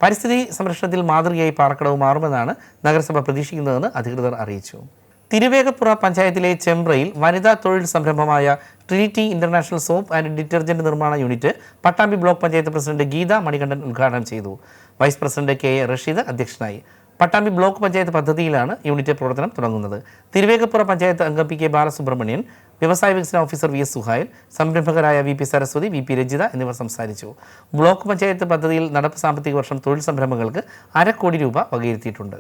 പരിസ്ഥിതി സംരക്ഷണത്തിൽ മാതൃകയായി പാറക്കടവ് മാറുമെന്നാണ് നഗരസഭ പ്രതീക്ഷിക്കുന്നതെന്ന് അധികൃതർ അറിയിച്ചു. തിരുവേഗപ്പുറ പഞ്ചായത്തിലെ ചെമ്പ്രയിൽ വനിതാ തൊഴിൽ സംരംഭമായ Trinity international soap and detergent നിർമ്മാണ unit Pattambi block panchayat president Geetha Manikandan ഉദ്ഘാടനം ചെയ്തു. വൈസ് പ്രസിഡന്റ് KA റഷീദ് അധ്യക്ഷനായി. പട്ടാമ്പി ബ്ലോക്ക് പഞ്ചായത്ത് പദ്ധതിയിലാണ് യൂണിറ്റ് പ്രവർത്തനം തുടങ്ങുന്നത്. തിരുവേഗപ്പുറ പഞ്ചായത്ത് അംഗം PK ബാലസുബ്രഹ്മണ്യൻ, വ്യവസായ വികസന ഓഫീസർ VS സുഹൈൽ, സംരംഭകരായ VP സരസ്വതി, VP രജിത എന്നിവർ സംസാരിച്ചു. ബ്ലോക്ക് പഞ്ചായത്ത് പദ്ധതിയിൽ നടപ്പ് സാമ്പത്തിക വർഷം തൊഴിൽ സംരംഭങ്ങൾക്ക് 1/2 കോടി രൂപ വകയിരുത്തിയിട്ടുണ്ട്.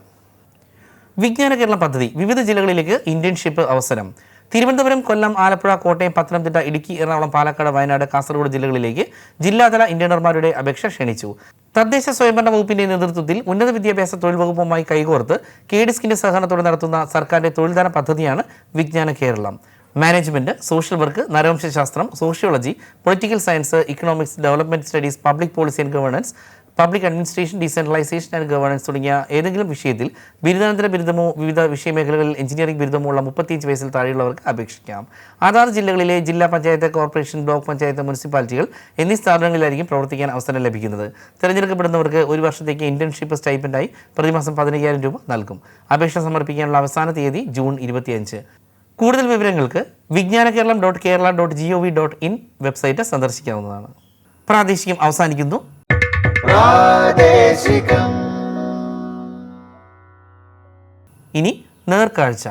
വിജ്ഞാന കേരളം പദ്ധതി വിവിധ ജില്ലകളിലേക്ക് ഇന്റേൺഷിപ്പ് അവസരം. തിരുവനന്തപുരം, കൊല്ലം, ആലപ്പുഴ, കോട്ടയം, പത്തനംതിട്ട, ഇടുക്കി, എറണാകുളം, പാലക്കാട്, വയനാട്, കാസർഗോഡ് ജില്ലകളിലേക്ക് ജില്ലാതല ഇന്റേണർമാരുടെ അപേക്ഷ ക്ഷണിച്ചു. തദ്ദേശ സ്വയംഭരണ വകുപ്പിന്റെ നേതൃത്വത്തിൽ ഉന്നത വിദ്യാഭ്യാസ തൊഴിൽ വകുപ്പുമായി കൈകോർത്ത് KDSKിന്റെ സഹകരണത്തോടെ നടത്തുന്ന സർക്കാരിന്റെ തൊഴിൽദാന പദ്ധതിയാണ് Vijnana Keralam. Management, social work, നരവംശാസ്ത്രം, sociology, political science, economics, development studies, public policy and governance, public administration, decentralisation and governance തുടങ്ങിയ ഏതെങ്കിലും വിഷയത്തിൽ ബിരുദാനന്തര ബിരുദമോ വിവിധ വിഷയമേഖലകളിൽ എഞ്ചിനീയറിംഗ് ബിരുദമോ ഉള്ള 35 വയസ്സിൽ താഴെയുള്ളവർക്ക് അപേക്ഷിക്കാം. അതാത് ജില്ലകളിലെ ജില്ലാ പഞ്ചായത്ത്, കോർപ്പറേഷൻ, ബ്ലോക്ക് പഞ്ചായത്ത്, മുനിസിപ്പാലിറ്റികൾ എന്നീ സ്ഥാപനങ്ങളിലായിരിക്കും പ്രവർത്തിക്കാൻ അവസരം ലഭിക്കുന്നത്. തിരഞ്ഞെടുക്കപ്പെടുന്നവർക്ക് ഒരു വർഷത്തേക്ക് ഇന്റേൺഷിപ്പ് സ്റ്റൈപ്പൻഡായി പ്രതിമാസം 15,000 രൂപ നൽകും. അപേക്ഷ സമർപ്പിക്കാനുള്ള അവസാന തീയതി ജൂൺ 25. കൂടുതൽ വിവരങ്ങൾക്ക് vignanakeeralam.kerala.gov.in വെബ്സൈറ്റ് സന്ദർശിക്കാവുന്നതാണ്. പ്രാദേശികം അവസാനിക്കുന്നു. ഇനി നേർക്കാഴ്ച.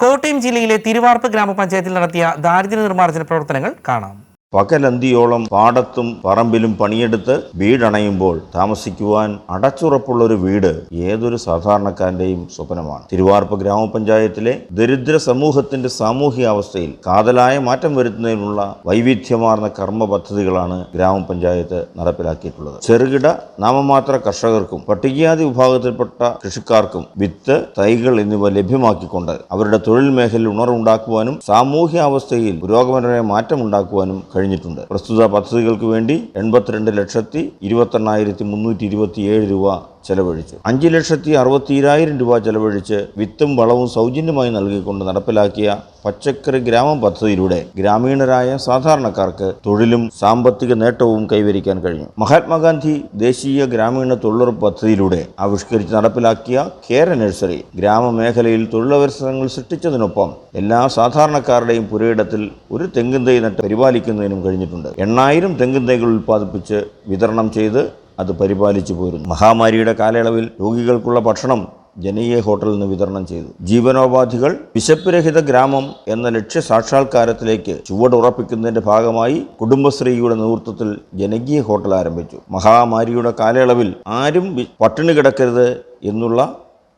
കോട്ടയം ജില്ലയിലെ തിരുവാർപ്പ് ഗ്രാമപഞ്ചായത്തിൽ നടത്തിയ ദാരിദ്ര്യ നിർമ്മാർജ്ജന പ്രവർത്തനങ്ങൾ കാണാം. പകലന്തിയോളം പാടത്തും പറമ്പിലും പണിയെടുത്ത് വീടണയുമ്പോൾ താമസിക്കുവാൻ അടച്ചുറപ്പുള്ളൊരു വീട് ഏതൊരു സാധാരണക്കാരൻ്റെയും സ്വപ്നമാണ്. തിരുവാർപ്പ് ഗ്രാമപഞ്ചായത്തിലെ ദരിദ്ര സമൂഹത്തിന്റെ സാമൂഹികാവസ്ഥയിൽ കാതലായ മാറ്റം വരുത്തുന്നതിനുള്ള വൈവിധ്യമാർന്ന കർമ്മ പദ്ധതികളാണ് ഗ്രാമപഞ്ചായത്ത് നടപ്പിലാക്കിയിട്ടുള്ളത്. ചെറുകിട നാമമാത്ര കർഷകർക്കും പട്ടികജാതി വിഭാഗത്തിൽപ്പെട്ട കൃഷിക്കാർക്കും വിത്ത്, തൈകൾ എന്നിവ ലഭ്യമാക്കിക്കൊണ്ട് അവരുടെ തൊഴിൽ മേഖലയിൽ ഉണർവുണ്ടാക്കുവാനും സാമൂഹ്യാവസ്ഥയിൽ പുരോഗമനമായ മാറ്റമുണ്ടാക്കുവാനും കഴിഞ്ഞിട്ടുണ്ട്. പ്രസ്തുത പദ്ധതികൾക്ക് വേണ്ടി 82,21,327 രൂപ ചെലവഴിച്ചു. 5,60,60,000 രൂപ ചെലവഴിച്ച് വിത്തും വളവും സൗജന്യമായി നൽകിക്കൊണ്ട് നടപ്പിലാക്കിയ പച്ചക്കറി ഗ്രാമം പദ്ധതിയിലൂടെ ഗ്രാമീണരായ സാധാരണക്കാർക്ക് തൊഴിലും സാമ്പത്തിക നേട്ടവും കൈവരിക്കാൻ കഴിഞ്ഞു. മഹാത്മാഗാന്ധി ദേശീയ ഗ്രാമീണ തൊഴിലുറപ്പ് പദ്ധതിയിലൂടെ ആവിഷ്കരിച്ച് നടപ്പിലാക്കിയ കേര നഴ്സറി ഗ്രാമമേഖലയിൽ തൊഴിലവസരങ്ങൾ സൃഷ്ടിച്ചതിനൊപ്പം എല്ലാ സാധാരണക്കാരുടെയും പുരയിടത്തിൽ ഒരു തെങ്ങിൻ തൈ നട്ട് പരിപാലിക്കുന്നതിനും കഴിഞ്ഞിട്ടുണ്ട്. 8,000 തെങ്ങിൻ തൈകൾ ഉൽപ്പാദിപ്പിച്ച് വിതരണം ചെയ്ത് അത് പരിപാലിച്ചു പോരുന്നു. മഹാമാരിയുടെ കാലയളവിൽ രോഗികൾക്കുള്ള ഭക്ഷണം ജനകീയ ഹോട്ടലിൽ നിന്ന് വിതരണം ചെയ്തു. ജീവനോപാധികൾ വിശപ്പ് രഹിത ഗ്രാമം എന്ന ലക്ഷ്യ സാക്ഷാത്കാരത്തിലേക്ക് ചുവടുറപ്പിക്കുന്നതിന്റെ ഭാഗമായി കുടുംബശ്രീയുടെ നേതൃത്വത്തിൽ ജനകീയ ഹോട്ടൽ ആരംഭിച്ചു. മഹാമാരിയുടെ കാലയളവിൽ ആരും പട്ടിണി കിടക്കരുത് എന്നുള്ള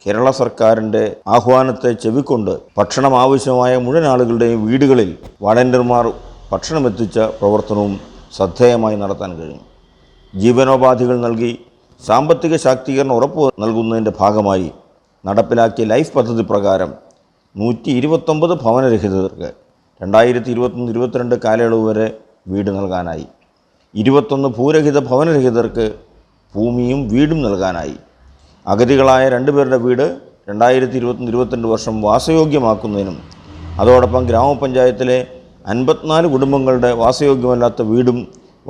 കേരള സർക്കാരിൻ്റെ ആഹ്വാനത്തെ ചെവിക്കൊണ്ട് ഭക്ഷണം ആവശ്യമായ മുഴുവൻ ആളുകളുടെയും വീടുകളിൽ വാളണ്ടിയർമാർ ഭക്ഷണം എത്തിച്ച പ്രവർത്തനവും ശ്രദ്ധേയമായി നടത്താൻ കഴിഞ്ഞു. ജീവനോപാധികൾ നൽകി സാമ്പത്തിക ശാക്തീകരണം ഉറപ്പു നൽകുന്നതിൻ്റെ ഭാഗമായി നടപ്പിലാക്കിയ ലൈഫ് പദ്ധതി പ്രകാരം 129 ഭവനരഹിതർക്ക് 2021-22 കാലയളവ് വരെ വീട് നൽകാനായി. 21 ഭൂരഹിത ഭവനരഹിതർക്ക് ഭൂമിയും വീടും നൽകാനായി. അഗതികളായ 2 പേരുടെ വീട് 2021-22 വർഷം വാസയോഗ്യമാക്കുന്നതിനും അതോടൊപ്പം ഗ്രാമപഞ്ചായത്തിലെ 54 കുടുംബങ്ങളുടെ വാസയോഗ്യമല്ലാത്ത വീടും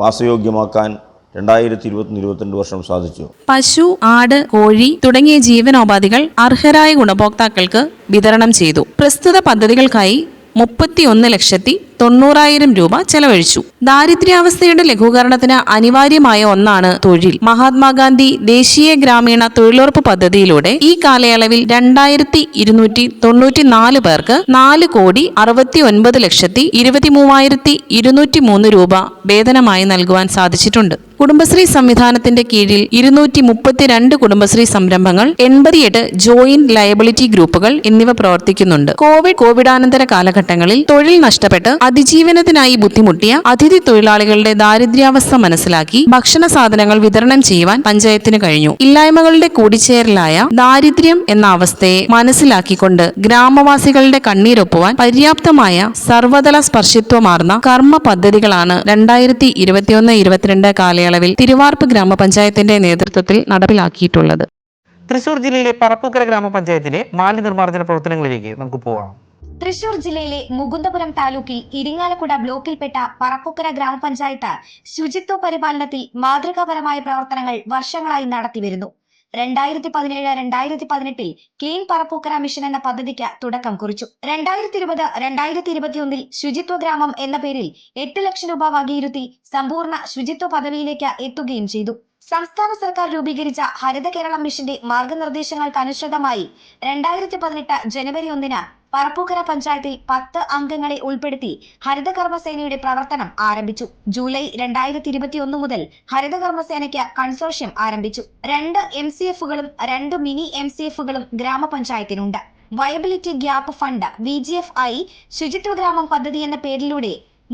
വാസയോഗ്യമാക്കാൻ 2021-22 വർഷം സാധിച്ചു. പശു, ആട്, കോഴി തുടങ്ങിയ ജീവനോപാധികൾ അർഹരായ ഗുണഭോക്താക്കൾക്ക് വിതരണം ചെയ്തു. പ്രസ്തുത പദ്ധതികൾക്കായി 31,90,000 രൂപ ചെലവഴിച്ചു. ദാരിദ്ര്യാവസ്ഥയുടെ ലഘൂകരണത്തിന് അനിവാര്യമായ ഒന്നാണ് തൊഴിൽ. മഹാത്മാഗാന്ധി ദേശീയ ഗ്രാമീണ തൊഴിലുറപ്പ് പദ്ധതിയിലൂടെ ഈ കാലയളവിൽ 2,294 പേർക്ക് 4,69,23,203 രൂപ വേതനമായി നൽകുവാൻ സാധിച്ചിട്ടുണ്ട്. കുടുംബശ്രീ സംവിധാനത്തിന്റെ കീഴിൽ 232 കുടുംബശ്രീ സംരംഭങ്ങൾ, 88 ജോയിന്റ് ലയബിലിറ്റി ഗ്രൂപ്പുകൾ എന്നിവ പ്രവർത്തിക്കുന്നുണ്ട്. കോവിഡാനന്തര കാലഘട്ടങ്ങളിൽ തൊഴിൽ നഷ്ടപ്പെട്ട് അതിജീവനത്തിനായി ബുദ്ധിമുട്ടിയ അതിഥി തൊഴിലാളികളുടെ ദാരിദ്ര്യാവസ്ഥ മനസ്സിലാക്കി ഭക്ഷണ സാധനങ്ങൾ വിതരണം ചെയ്യുവാൻ പഞ്ചായത്തിന് കഴിഞ്ഞു. ഇല്ലായ്മകളുടെ കൂടിച്ചേരലായ ദാരിദ്ര്യം എന്ന അവസ്ഥയെ മനസ്സിലാക്കിക്കൊണ്ട് ഗ്രാമവാസികളുടെ കണ്ണീരൊപ്പുവാൻ പര്യാപ്തമായ സർവതല സ്പർശിത്വമാർന്ന കർമ്മ പദ്ധതികളാണ് 2021-22 കാലയളവിൽ തിരുവാർപ്പ് ഗ്രാമപഞ്ചായത്തിന്റെ നേതൃത്വത്തിൽ നടപ്പിലാക്കിയിട്ടുള്ളത്. തൃശൂർ ജില്ലയിലെ പറപ്പൂക്കര ഗ്രാമപഞ്ചായത്തിലെ മാലിന്യനിർമ്മാർജ്ജന പ്രവർത്തനങ്ങളിലേക്ക് നമുക്ക് പോകാം. തൃശൂർ ജില്ലയിലെ മുകുന്ദപുരം താലൂക്കിൽ ഇരിങ്ങാലക്കുട ബ്ലോക്കിൽപ്പെട്ട പറപ്പൂക്കര ഗ്രാമപഞ്ചായത്ത് ശുചിത്വ പരിപാലനത്തിൽ മാതൃകാപരമായ പ്രവർത്തനങ്ങൾ വർഷങ്ങളായി നടത്തിവരുന്നു. 2017-2018 ക്ലീൻ പറപ്പൂക്കര മിഷൻ എന്ന പദ്ധതിക്ക് തുടക്കം കുറിച്ചു. 2020-2021 ശുചിത്വ ഗ്രാമം എന്ന പേരിൽ 8 ലക്ഷം രൂപ വകയിരുത്തി സമ്പൂർണ്ണ ശുചിത്വ പദവിയിലേക്ക് എത്തുകയും ചെയ്തു. സംസ്ഥാന സർക്കാർ രൂപീകരിച്ച ഹരിത കേരളം മിഷന്റെ മാർഗനിർദ്ദേശങ്ങൾക്കനുസൃതമായി 2018 ജനുവരി 1 പറപ്പൂക്കര പഞ്ചായത്തിൽ 10 അംഗങ്ങളെ ഉൾപ്പെടുത്തി ഹരിതകർമ്മസേനയുടെ പ്രവർത്തനം ആരംഭിച്ചു. ജൂലൈ 2021 മുതൽ ഹരിതകർമ്മസേനയ്ക്ക് കൺസോർഷ്യം ആരംഭിച്ചു. 2 MCFകളും 2 മിനി MCFകളും ഗ്രാമപഞ്ചായത്തിനുണ്ട്. വയബിലിറ്റി ഗ്യാപ്പ് ഫണ്ട് VGFI ശുചിത്വ ഗ്രാമം പദ്ധതി എന്ന പേരിലൂടെ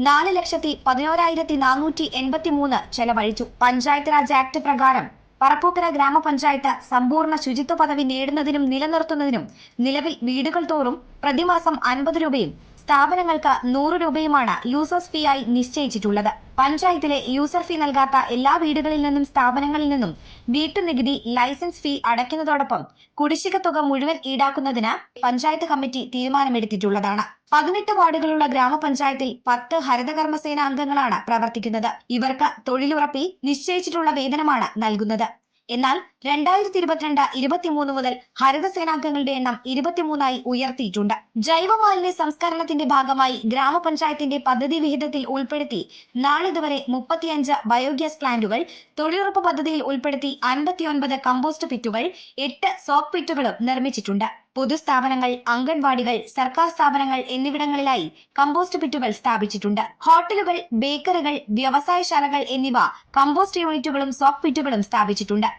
4,11,483 ചെലവഴിച്ചു. പഞ്ചായത്ത് രാജ് ആക്ട് പ്രകാരം പറപ്പൂക്കര ഗ്രാമപഞ്ചായത്ത് സമ്പൂർണ്ണ ശുചിത്വ പദവി നേടുന്നതിനും നിലനിർത്തുന്നതിനും നിലവിൽ വീടുകൾ തോറും പ്രതിമാസം 50 രൂപയും സ്ഥാപനങ്ങൾക്ക് 100 രൂപയുമാണ് യൂസേഴ്സ് ഫീ ആയി നിശ്ചയിച്ചിട്ടുള്ളത്. പഞ്ചായത്തിലെ യൂസർ ഫീ നൽകാത്ത എല്ലാ വീടുകളിൽ നിന്നും സ്ഥാപനങ്ങളിൽ നിന്നും വീട്ടുനികുതി ലൈസൻസ് ഫീ അടയ്ക്കുന്നതോടൊപ്പം കുടിശ്ശിക തുക മുഴുവൻ ഈടാക്കുന്നതിന് പഞ്ചായത്ത് കമ്മിറ്റി തീരുമാനമെടുത്തിട്ടുള്ളതാണ്. 18 വാർഡുകളുള്ള ഗ്രാമപഞ്ചായത്തിൽ 10 ഹരിതകർമ്മസേന അംഗങ്ങളാണ് പ്രവർത്തിക്കുന്നത്. ഇവർക്ക് തൊഴിലുറപ്പിൽ നിശ്ചയിച്ചിട്ടുള്ള വേതനമാണ് നൽകുന്നത്. എന്നാൽ 2022-23 മുതൽ ഹരിതസേനാംഗങ്ങളുടെ എണ്ണം 23 ഉയർത്തിയിട്ടുണ്ട്. ജൈവമാലിന്യ സംസ്കരണത്തിന്റെ ഭാഗമായി ഗ്രാമപഞ്ചായത്തിന്റെ പദ്ധതി വിഹിതത്തിൽ ഉൾപ്പെടുത്തി നാളിതുവരെ 35 ബയോഗ്യാസ് പ്ലാന്റുകൾ, തൊഴിലുറപ്പ് പദ്ധതിയിൽ ഉൾപ്പെടുത്തി 59 കമ്പോസ്റ്റ് പിറ്റുകൾ, 8 സോക്ക് പിറ്റുകളും നിർമ്മിച്ചിട്ടുണ്ട്. പൊതുസ്ഥാപനങ്ങൾ, അംഗൻവാടികൾ, സർക്കാർ സ്ഥാപനങ്ങൾ എന്നിവിടങ്ങളിലായി കമ്പോസ്റ്റ് പിറ്റുകൾ സ്ഥാപിച്ചിട്ടുണ്ട്. ഹോട്ടലുകൾ, ബേക്കറികൾ, വ്യവസായശാലകൾ എന്നിവ കമ്പോസ്റ്റ് യൂണിറ്റുകളും സോക്ക് പിറ്റുകളും സ്ഥാപിച്ചിട്ടുണ്ട്.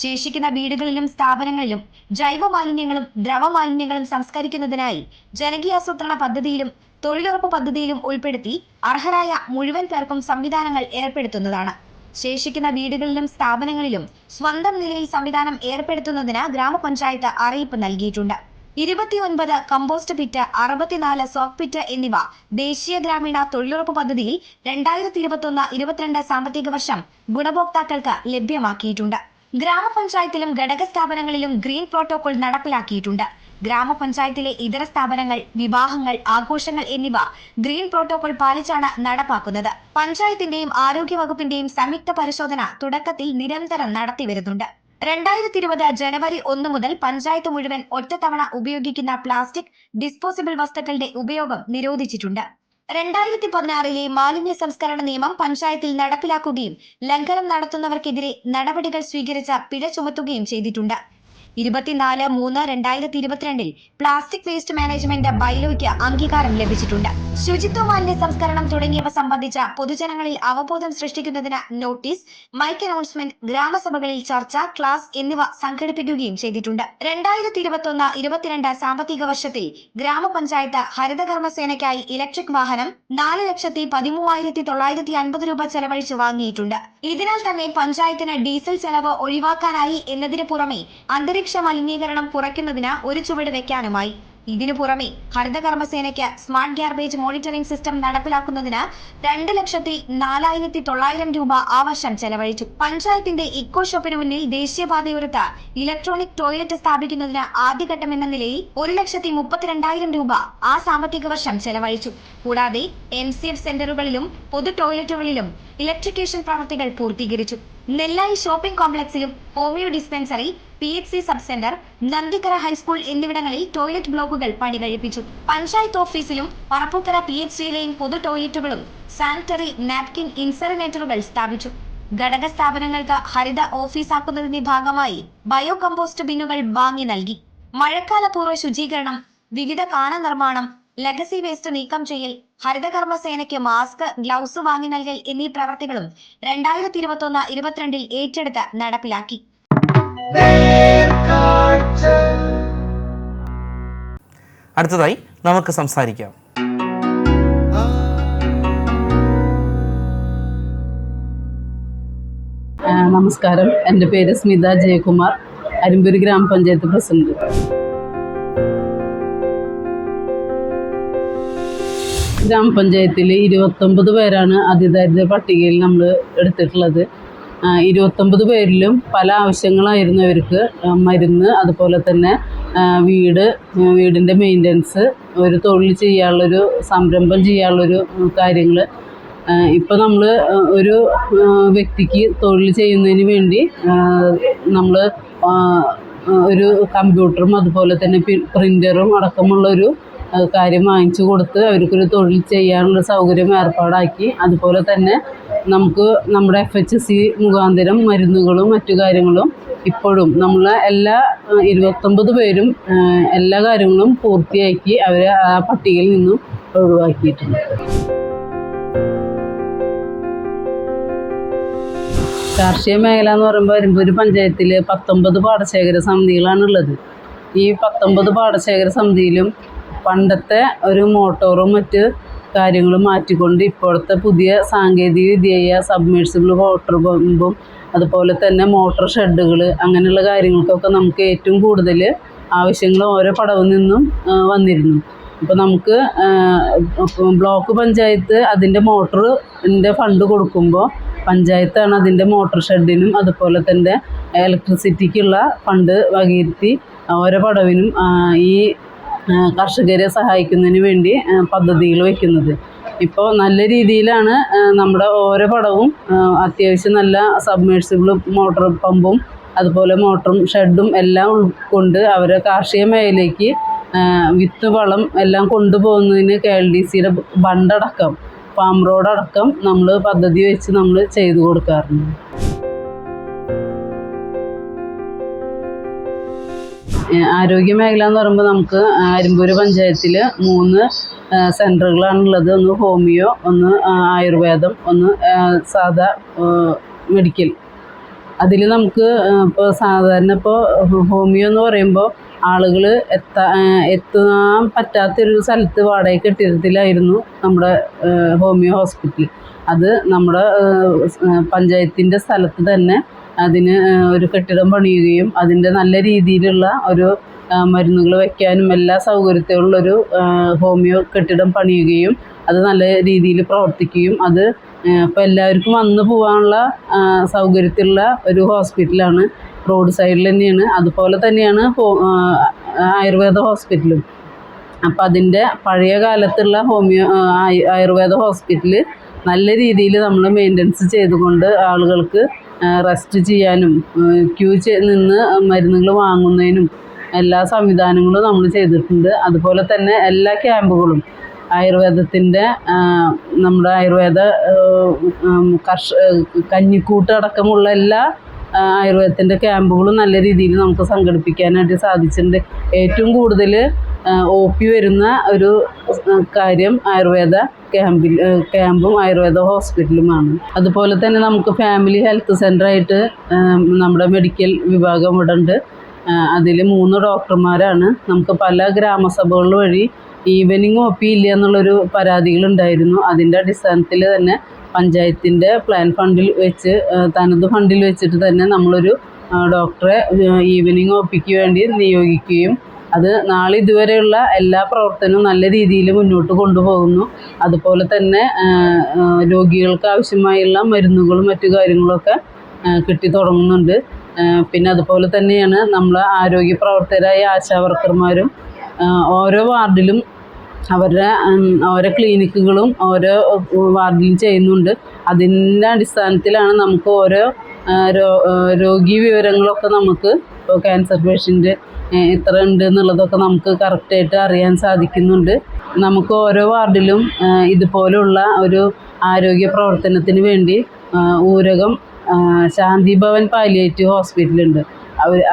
ശേഷിക്കുന്ന വീടുകളിലും സ്ഥാപനങ്ങളിലും ജൈവമാലിന്യങ്ങളും ദ്രവമാലിന്യങ്ങളും സംസ്കരിക്കുന്നതിനായി ജനകീയാസൂത്രണ പദ്ധതിയിലും തൊഴിലുറപ്പ് പദ്ധതിയിലും ഉൾപ്പെടുത്തി അർഹരായ മുഴുവൻ പേർക്കും സംവിധാനങ്ങൾ ഏർപ്പെടുത്തുന്നതാണ്. ശേഷിക്കുന്ന വീടുകളിലും സ്ഥാപനങ്ങളിലും സ്വന്തം നിലയിൽ സംവിധാനം ഏർപ്പെടുത്തുന്നതിന് ഗ്രാമപഞ്ചായത്ത് അറിയിപ്പ് നൽകിയിട്ടുണ്ട്. 29 കമ്പോസ്റ്റ് പിറ്റ്, 64 സോക്ക് പിറ്റ് എന്നിവ ദേശീയ ഗ്രാമീണ തൊഴിലുറപ്പ് പദ്ധതിയിൽ 2021-22 സാമ്പത്തിക വർഷം ഗുണഭോക്താക്കൾക്ക് ലഭ്യമാക്കിയിട്ടുണ്ട്. ഗ്രാമപഞ്ചായത്തിലും ഘടക സ്ഥാപനങ്ങളിലും ഗ്രീൻ പ്രോട്ടോകോൾ നടപ്പിലാക്കിയിട്ടുണ്ട്. ഗ്രാമപഞ്ചായത്തിലെ ഇതര സ്ഥാപനങ്ങൾ, വിവാഹങ്ങൾ, ആഘോഷങ്ങൾ എന്നിവ ഗ്രീൻ പ്രോട്ടോകോൾ പാലിച്ചാണ് നടപ്പാക്കുന്നത്. പഞ്ചായത്തിന്റെയും ആരോഗ്യവകുപ്പിന്റെയും സംയുക്ത പരിശോധന തുടക്കത്തിൽ നിരന്തരം നടത്തിവരുന്നുണ്ട്. 2020 ജനുവരി 1 മുതൽ പഞ്ചായത്ത് മുഴുവൻ ഒറ്റത്തവണ ഉപയോഗിക്കുന്ന പ്ലാസ്റ്റിക്, ഡിസ്പോസിബിൾ വസ്തുക്കളുടെ ഉപയോഗം നിരോധിച്ചിട്ടുണ്ട്. 2016 മാലിന്യ സംസ്കരണ നിയമം പഞ്ചായത്തിൽ നടപ്പിലാക്കുകയും ലംഘനം നടത്തുന്നവർക്കെതിരെ നടപടികൾ സ്വീകരിച്ച പിഴ ചുമത്തുകയും ചെയ്തിട്ടുണ്ട്. 24/3/2022 പ്ലാസ്റ്റിക് വേസ്റ്റ് മാനേജ്മെന്റ് ബൈലോയ്ക്ക് അംഗീകാരം ലഭിച്ചിട്ടുണ്ട്. ശുചിത്വ മാലിന്യ സംസ്കരണം തുടങ്ങിയവ സംബന്ധിച്ച പൊതുജനങ്ങളിൽ അവബോധം സൃഷ്ടിക്കുന്നതിന് നോട്ടീസ്, മൈക്ക് അനൗൺസ്മെന്റ്, ഗ്രാമസഭകളിൽ ചർച്ച, ക്ലാസ് എന്നിവ സംഘടിപ്പിക്കുകയും ചെയ്തിട്ടുണ്ട്. 2021-22 സാമ്പത്തിക വർഷത്തിൽ ഗ്രാമപഞ്ചായത്ത് ഹരിതകർമ്മസേനയ്ക്കായി ഇലക്ട്രിക് വാഹനം 4,13,950 രൂപ ചെലവഴിച്ച് വാങ്ങിയിട്ടുണ്ട്. ഇതിനാൽ തന്നെ പഞ്ചായത്തിന് ഡീസൽ ചെലവ് ഒഴിവാക്കാനായി എന്നതിന് പുറമെ അന്തരീക്ഷ മലിനീകരണം കുറയ്ക്കുന്നതിന് ഒരു ചുവട് വെക്കാനുമായി. ഇതിനു പുറമെ ഹരിതകർമ്മസേനയ്ക്ക് സ്മാർട്ട് ഗാർബേജ് മോണിറ്ററിംഗ് സിസ്റ്റം നടപ്പിലാക്കുന്നതിന് 2,04,900 രൂപ ആ വർഷം ചെലവഴിച്ചു. പഞ്ചായത്തിന്റെ ഇക്കോ ഷോപ്പിന് മുന്നിൽ ദേശീയപാതയോരത്ത് ഇലക്ട്രോണിക് ടോയ്ലറ്റ് സ്ഥാപിക്കുന്നതിന് ആദ്യഘട്ടം എന്ന നിലയിൽ 1,32,000 രൂപ ആ സാമ്പത്തിക വർഷം ചെലവഴിച്ചു. കൂടാതെ MCF സെന്ററുകളിലും പൊതു ടോയ്ലറ്റുകളിലും ഇലക്ട്രിക്കേഷൻ പ്രവൃത്തികൾ പൂർത്തീകരിച്ചു. നെല്ലായി ഷോപ്പിംഗ് കോംപ്ലക്സിലും homeo dispensary, PHC sub centre, Nandikkara high school എന്നിവിടങ്ങളിൽ ടോയ്ലറ്റ് ബ്ലോക്കുകൾ പണി കഴിപ്പിച്ചു. പഞ്ചായത്ത് ഓഫീസിലും പറപ്പൂക്കര PHCയിലെയും പൊതു ടോയ്ലറ്റുകളും സാനിറ്ററി നാപ്കിൻ ഇൻസറിനേറ്ററുകൾ സ്ഥാപിച്ചു. ഘടക സ്ഥാപനങ്ങൾക്ക് ഹരിത ഓഫീസാക്കുന്നതിന്റെ ഭാഗമായി ബയോ കമ്പോസ്റ്റ് ബിന്നുകൾ വാങ്ങി നൽകി. മഴക്കാലപൂർവ്വ ശുചീകരണം, വിവിധ കാന നിർമ്മാണം, ലെഗസി വേസ്റ്റ് നീക്കം ചെയ്യൽ, ഹരിതകർമ്മസേനയ്ക്ക് മാസ്ക്, ഗ്ലൗസ് വാങ്ങി നൽകൽ എന്നീ പ്രവർത്തികളും 2021-22 ഏറ്റെടുത്ത് നടപ്പിലാക്കി. അടുത്തതായി നമുക്ക് സംസാരിക്കാം. നമസ്കാരം, എൻ്റെ പേര് സ്മിത ജയകുമാർ, അരിമ്പൂര് ഗ്രാമപഞ്ചായത്ത് പ്രസിഡന്റ്. ഗ്രാമപഞ്ചായത്തിൽ 29 പേരാണ് അതിദാരിദ്ര്യ പട്ടികയിൽ നമ്മൾ എടുത്തിട്ടുള്ളത്. 29 പേരിലും പല ആവശ്യങ്ങളായിരുന്നു അവർക്ക്. മരുന്ന്, അതുപോലെ തന്നെ വീടിൻ്റെ മെയിൻ്റനൻസ്, ഒരു തൊഴിൽ ചെയ്യാനുള്ളൊരു സംരംഭം ചെയ്യാനുള്ളൊരു കാര്യങ്ങൾ. ഇപ്പോൾ നമ്മൾ ഒരു വ്യക്തിക്ക് തൊഴിൽ ചെയ്യുന്നതിന് വേണ്ടി നമ്മൾ ഒരു കമ്പ്യൂട്ടറും അതുപോലെ തന്നെ പ്രിൻ്ററും അടക്കമുള്ളൊരു കാര്യം വാങ്ങിച്ചു കൊടുത്ത് അവർക്കൊരു തൊഴിൽ ചെയ്യാനുള്ള സൗകര്യം ഏർപ്പാടാക്കി. അതുപോലെ തന്നെ നമുക്ക് നമ്മുടെ FHC മുഖാന്തരം മരുന്നുകളും മറ്റു കാര്യങ്ങളും ഇപ്പോഴും നമ്മളെ എല്ലാ 29 പേരും എല്ലാ കാര്യങ്ങളും പൂർത്തിയാക്കി അവരെ ആ പട്ടികയിൽ നിന്നും ഒഴിവാക്കിയിട്ടുണ്ട്. കാർഷിക മേഖല എന്ന് പറയുമ്പോൾ അരിമ്പൂര് പഞ്ചായത്തിൽ 19 പാടശേഖര സമിതികളാണുള്ളത്. ഈ 19 പാടശേഖര സമിതിയിലും പണ്ടത്തെ ഒരു മോട്ടോറും മറ്റ് കാര്യങ്ങളും മാറ്റിക്കൊണ്ട് ഇപ്പോഴത്തെ പുതിയ സാങ്കേതിക വിദ്യയായ സബ്മേഴ്സിബിൾ വാട്ടർ പമ്പും അതുപോലെ തന്നെ മോട്ടോർ ഷെഡുകൾ അങ്ങനെയുള്ള കാര്യങ്ങൾക്കൊക്കെ നമുക്ക് ഏറ്റവും കൂടുതൽ ആവശ്യങ്ങൾ ഓരോ പടവിൽ നിന്നും വന്നിരുന്നു. ഇപ്പോൾ നമുക്ക് ബ്ലോക്ക് പഞ്ചായത്ത് അതിൻ്റെ മോട്ടറിൻ്റെ ഫണ്ട് കൊടുക്കുമ്പോൾ പഞ്ചായത്താണ് അതിൻ്റെ മോട്ടോർ ഷെഡിനും അതുപോലെ തന്നെ ഇലക്ട്രിസിറ്റിക്കുള്ള ഫണ്ട് വകയിരുത്തി ഓരോ പടവിനും ഈ കർഷകരെ സഹായിക്കുന്നതിന് വേണ്ടി പദ്ധതികൾ വയ്ക്കുന്നത്. ഇപ്പോൾ നല്ല രീതിയിലാണ് നമ്മുടെ ഓരോ പടവും അത്യാവശ്യം നല്ല സബ്മേഴ്സിബിൾ മോട്ടോർ പമ്പും അതുപോലെ മോട്ടറും ഷെഡും എല്ലാം ഉൾക്കൊണ്ട് അവരെ കാർഷിക മേഖലയ്ക്ക് വിത്ത് വളം എല്ലാം കൊണ്ടുപോകുന്നതിന് KLDCയുടെ ബണ്ടടക്കം ഫാം റോഡടക്കം നമ്മൾ പദ്ധതി വെച്ച് നമ്മൾ ചെയ്തു കൊടുക്കാറുണ്ട്. ആരോഗ്യ മേഖല എന്ന് പറയുമ്പോൾ നമുക്ക് അരിമ്പൂര് പഞ്ചായത്തിൽ 3 സെൻറ്ററുകളാണുള്ളത്. ഒന്ന് ഹോമിയോ, ഒന്ന് ആയുർവേദം, ഒന്ന് സാധാ മെഡിക്കൽ. അതിൽ നമുക്ക് ഇപ്പോൾ സാധാരണ ഇപ്പോൾ ഹോമിയോ എന്ന് പറയുമ്പോൾ ആളുകൾ എത്താൻ പറ്റാത്തൊരു സ്ഥലത്ത് വാടക കെട്ടിടത്തിലായിരുന്നു നമ്മുടെ ഹോമിയോ ഹോസ്പിറ്റൽ. അത് നമ്മുടെ പഞ്ചായത്തിൻ്റെ സ്ഥലത്ത് തന്നെ അതിന് ഒരു കെട്ടിടം പണിയുകയും അതിൻ്റെ നല്ല രീതിയിലുള്ള ഒരു മരുന്നുകൾ വയ്ക്കാനും എല്ലാ സൗകര്യത്തിലുള്ളൊരു ഹോമിയോ കെട്ടിടം പണിയുകയും അത് നല്ല രീതിയിൽ പ്രവർത്തിക്കുകയും അത് ഇപ്പോൾ എല്ലാവർക്കും വന്നു പോകാനുള്ള സൗകര്യത്തിലുള്ള ഒരു ഹോസ്പിറ്റലാണ്. റോഡ് സൈഡിൽ തന്നെയാണ്. അതുപോലെ തന്നെയാണ് ആയുർവേദ ഹോസ്പിറ്റലും. അപ്പം അതിൻ്റെ പഴയ കാലത്തുള്ള ആയുർവേദ ഹോസ്പിറ്റൽ നല്ല രീതിയിൽ നമ്മൾ മെയിൻ്റനൻസ് ചെയ്തുകൊണ്ട് ആളുകൾക്ക് റെസ്റ്റ് ചെയ്യാനും ക്യൂ നിന്ന് മരുന്നുകൾ വാങ്ങുന്നതിനും എല്ലാ സംവിധാനങ്ങളും നമ്മൾ ചെയ്തിട്ടുണ്ട്. അതുപോലെ തന്നെ എല്ലാ ക്യാമ്പുകളും ആയുർവേദത്തിൻ്റെ നമ്മുടെ ആയുർവേദ കഞ്ഞിക്കൂട്ട് അടക്കമുള്ള എല്ലാ ആയുർവേദത്തിൻ്റെ ക്യാമ്പുകളും നല്ല രീതിയിൽ നമുക്ക് സംഘടിപ്പിക്കാനായിട്ട് സാധിച്ചിട്ടുണ്ട്. ഏറ്റവും കൂടുതൽ OP വരുന്ന ഒരു കാര്യം ആയുർവേദ ക്യാമ്പും ആയുർവേദ ഹോസ്പിറ്റലുമാണ്. അതുപോലെ തന്നെ നമുക്ക് ഫാമിലി ഹെൽത്ത് സെൻ്ററായിട്ട് നമ്മുടെ മെഡിക്കൽ വിഭാഗം ഇവിടെ ഉണ്ട്. അതിൽ 3 ഡോക്ടർമാരാണ്. നമുക്ക് പല ഗ്രാമസഭകൾ വഴി ഈവനിങ് OP ഇല്ല എന്നുള്ളൊരു പരാതികളുണ്ടായിരുന്നു. അതിൻ്റെ അടിസ്ഥാനത്തിൽ തന്നെ പഞ്ചായത്തിൻ്റെ പ്ലാൻ ഫണ്ടിൽ വെച്ച് തനത് ഫണ്ടിൽ വെച്ചിട്ട് തന്നെ നമ്മളൊരു ഡോക്ടറെ ഈവനിങ് OPക്ക് വേണ്ടി നിയോഗിക്കുകയും അത് നാളെ ഇതുവരെയുള്ള എല്ലാ പ്രവർത്തനവും നല്ല രീതിയിൽ മുന്നോട്ട് കൊണ്ടുപോകുന്നു. അതുപോലെ തന്നെ രോഗികൾക്ക് ആവശ്യമായുള്ള മരുന്നുകളും മറ്റു കാര്യങ്ങളൊക്കെ കിട്ടി തുടങ്ങുന്നുണ്ട്. പിന്നെ അതുപോലെ തന്നെയാണ് നമ്മളെ ആരോഗ്യ പ്രവർത്തകരായ ആശാവർക്കർമാരും ഓരോ വാർഡിലും ഓരോ ക്ലിനിക്കുകളും ഓരോ വാർഡിലും ചെയ്യുന്നുണ്ട്. അതിൻ്റെ അടിസ്ഥാനത്തിലാണ് നമുക്ക് ഓരോ രോഗി വിവരങ്ങളൊക്കെ നമുക്ക് ഇപ്പോൾ ക്യാൻസർ പേഷ്യൻ്റ് ഇത്ര ഉണ്ട് എന്നുള്ളതൊക്കെ നമുക്ക് കറക്റ്റായിട്ട് അറിയാൻ സാധിക്കുന്നുണ്ട്. നമുക്ക് ഓരോ വാർഡിലും ഇതുപോലുള്ള ഒരു ആരോഗ്യ പ്രവർത്തനത്തിന് വേണ്ടി ഊരകം ശാന്തിഭവൻ പാലിയേറ്റീവ് ഹോസ്പിറ്റലുണ്ട്.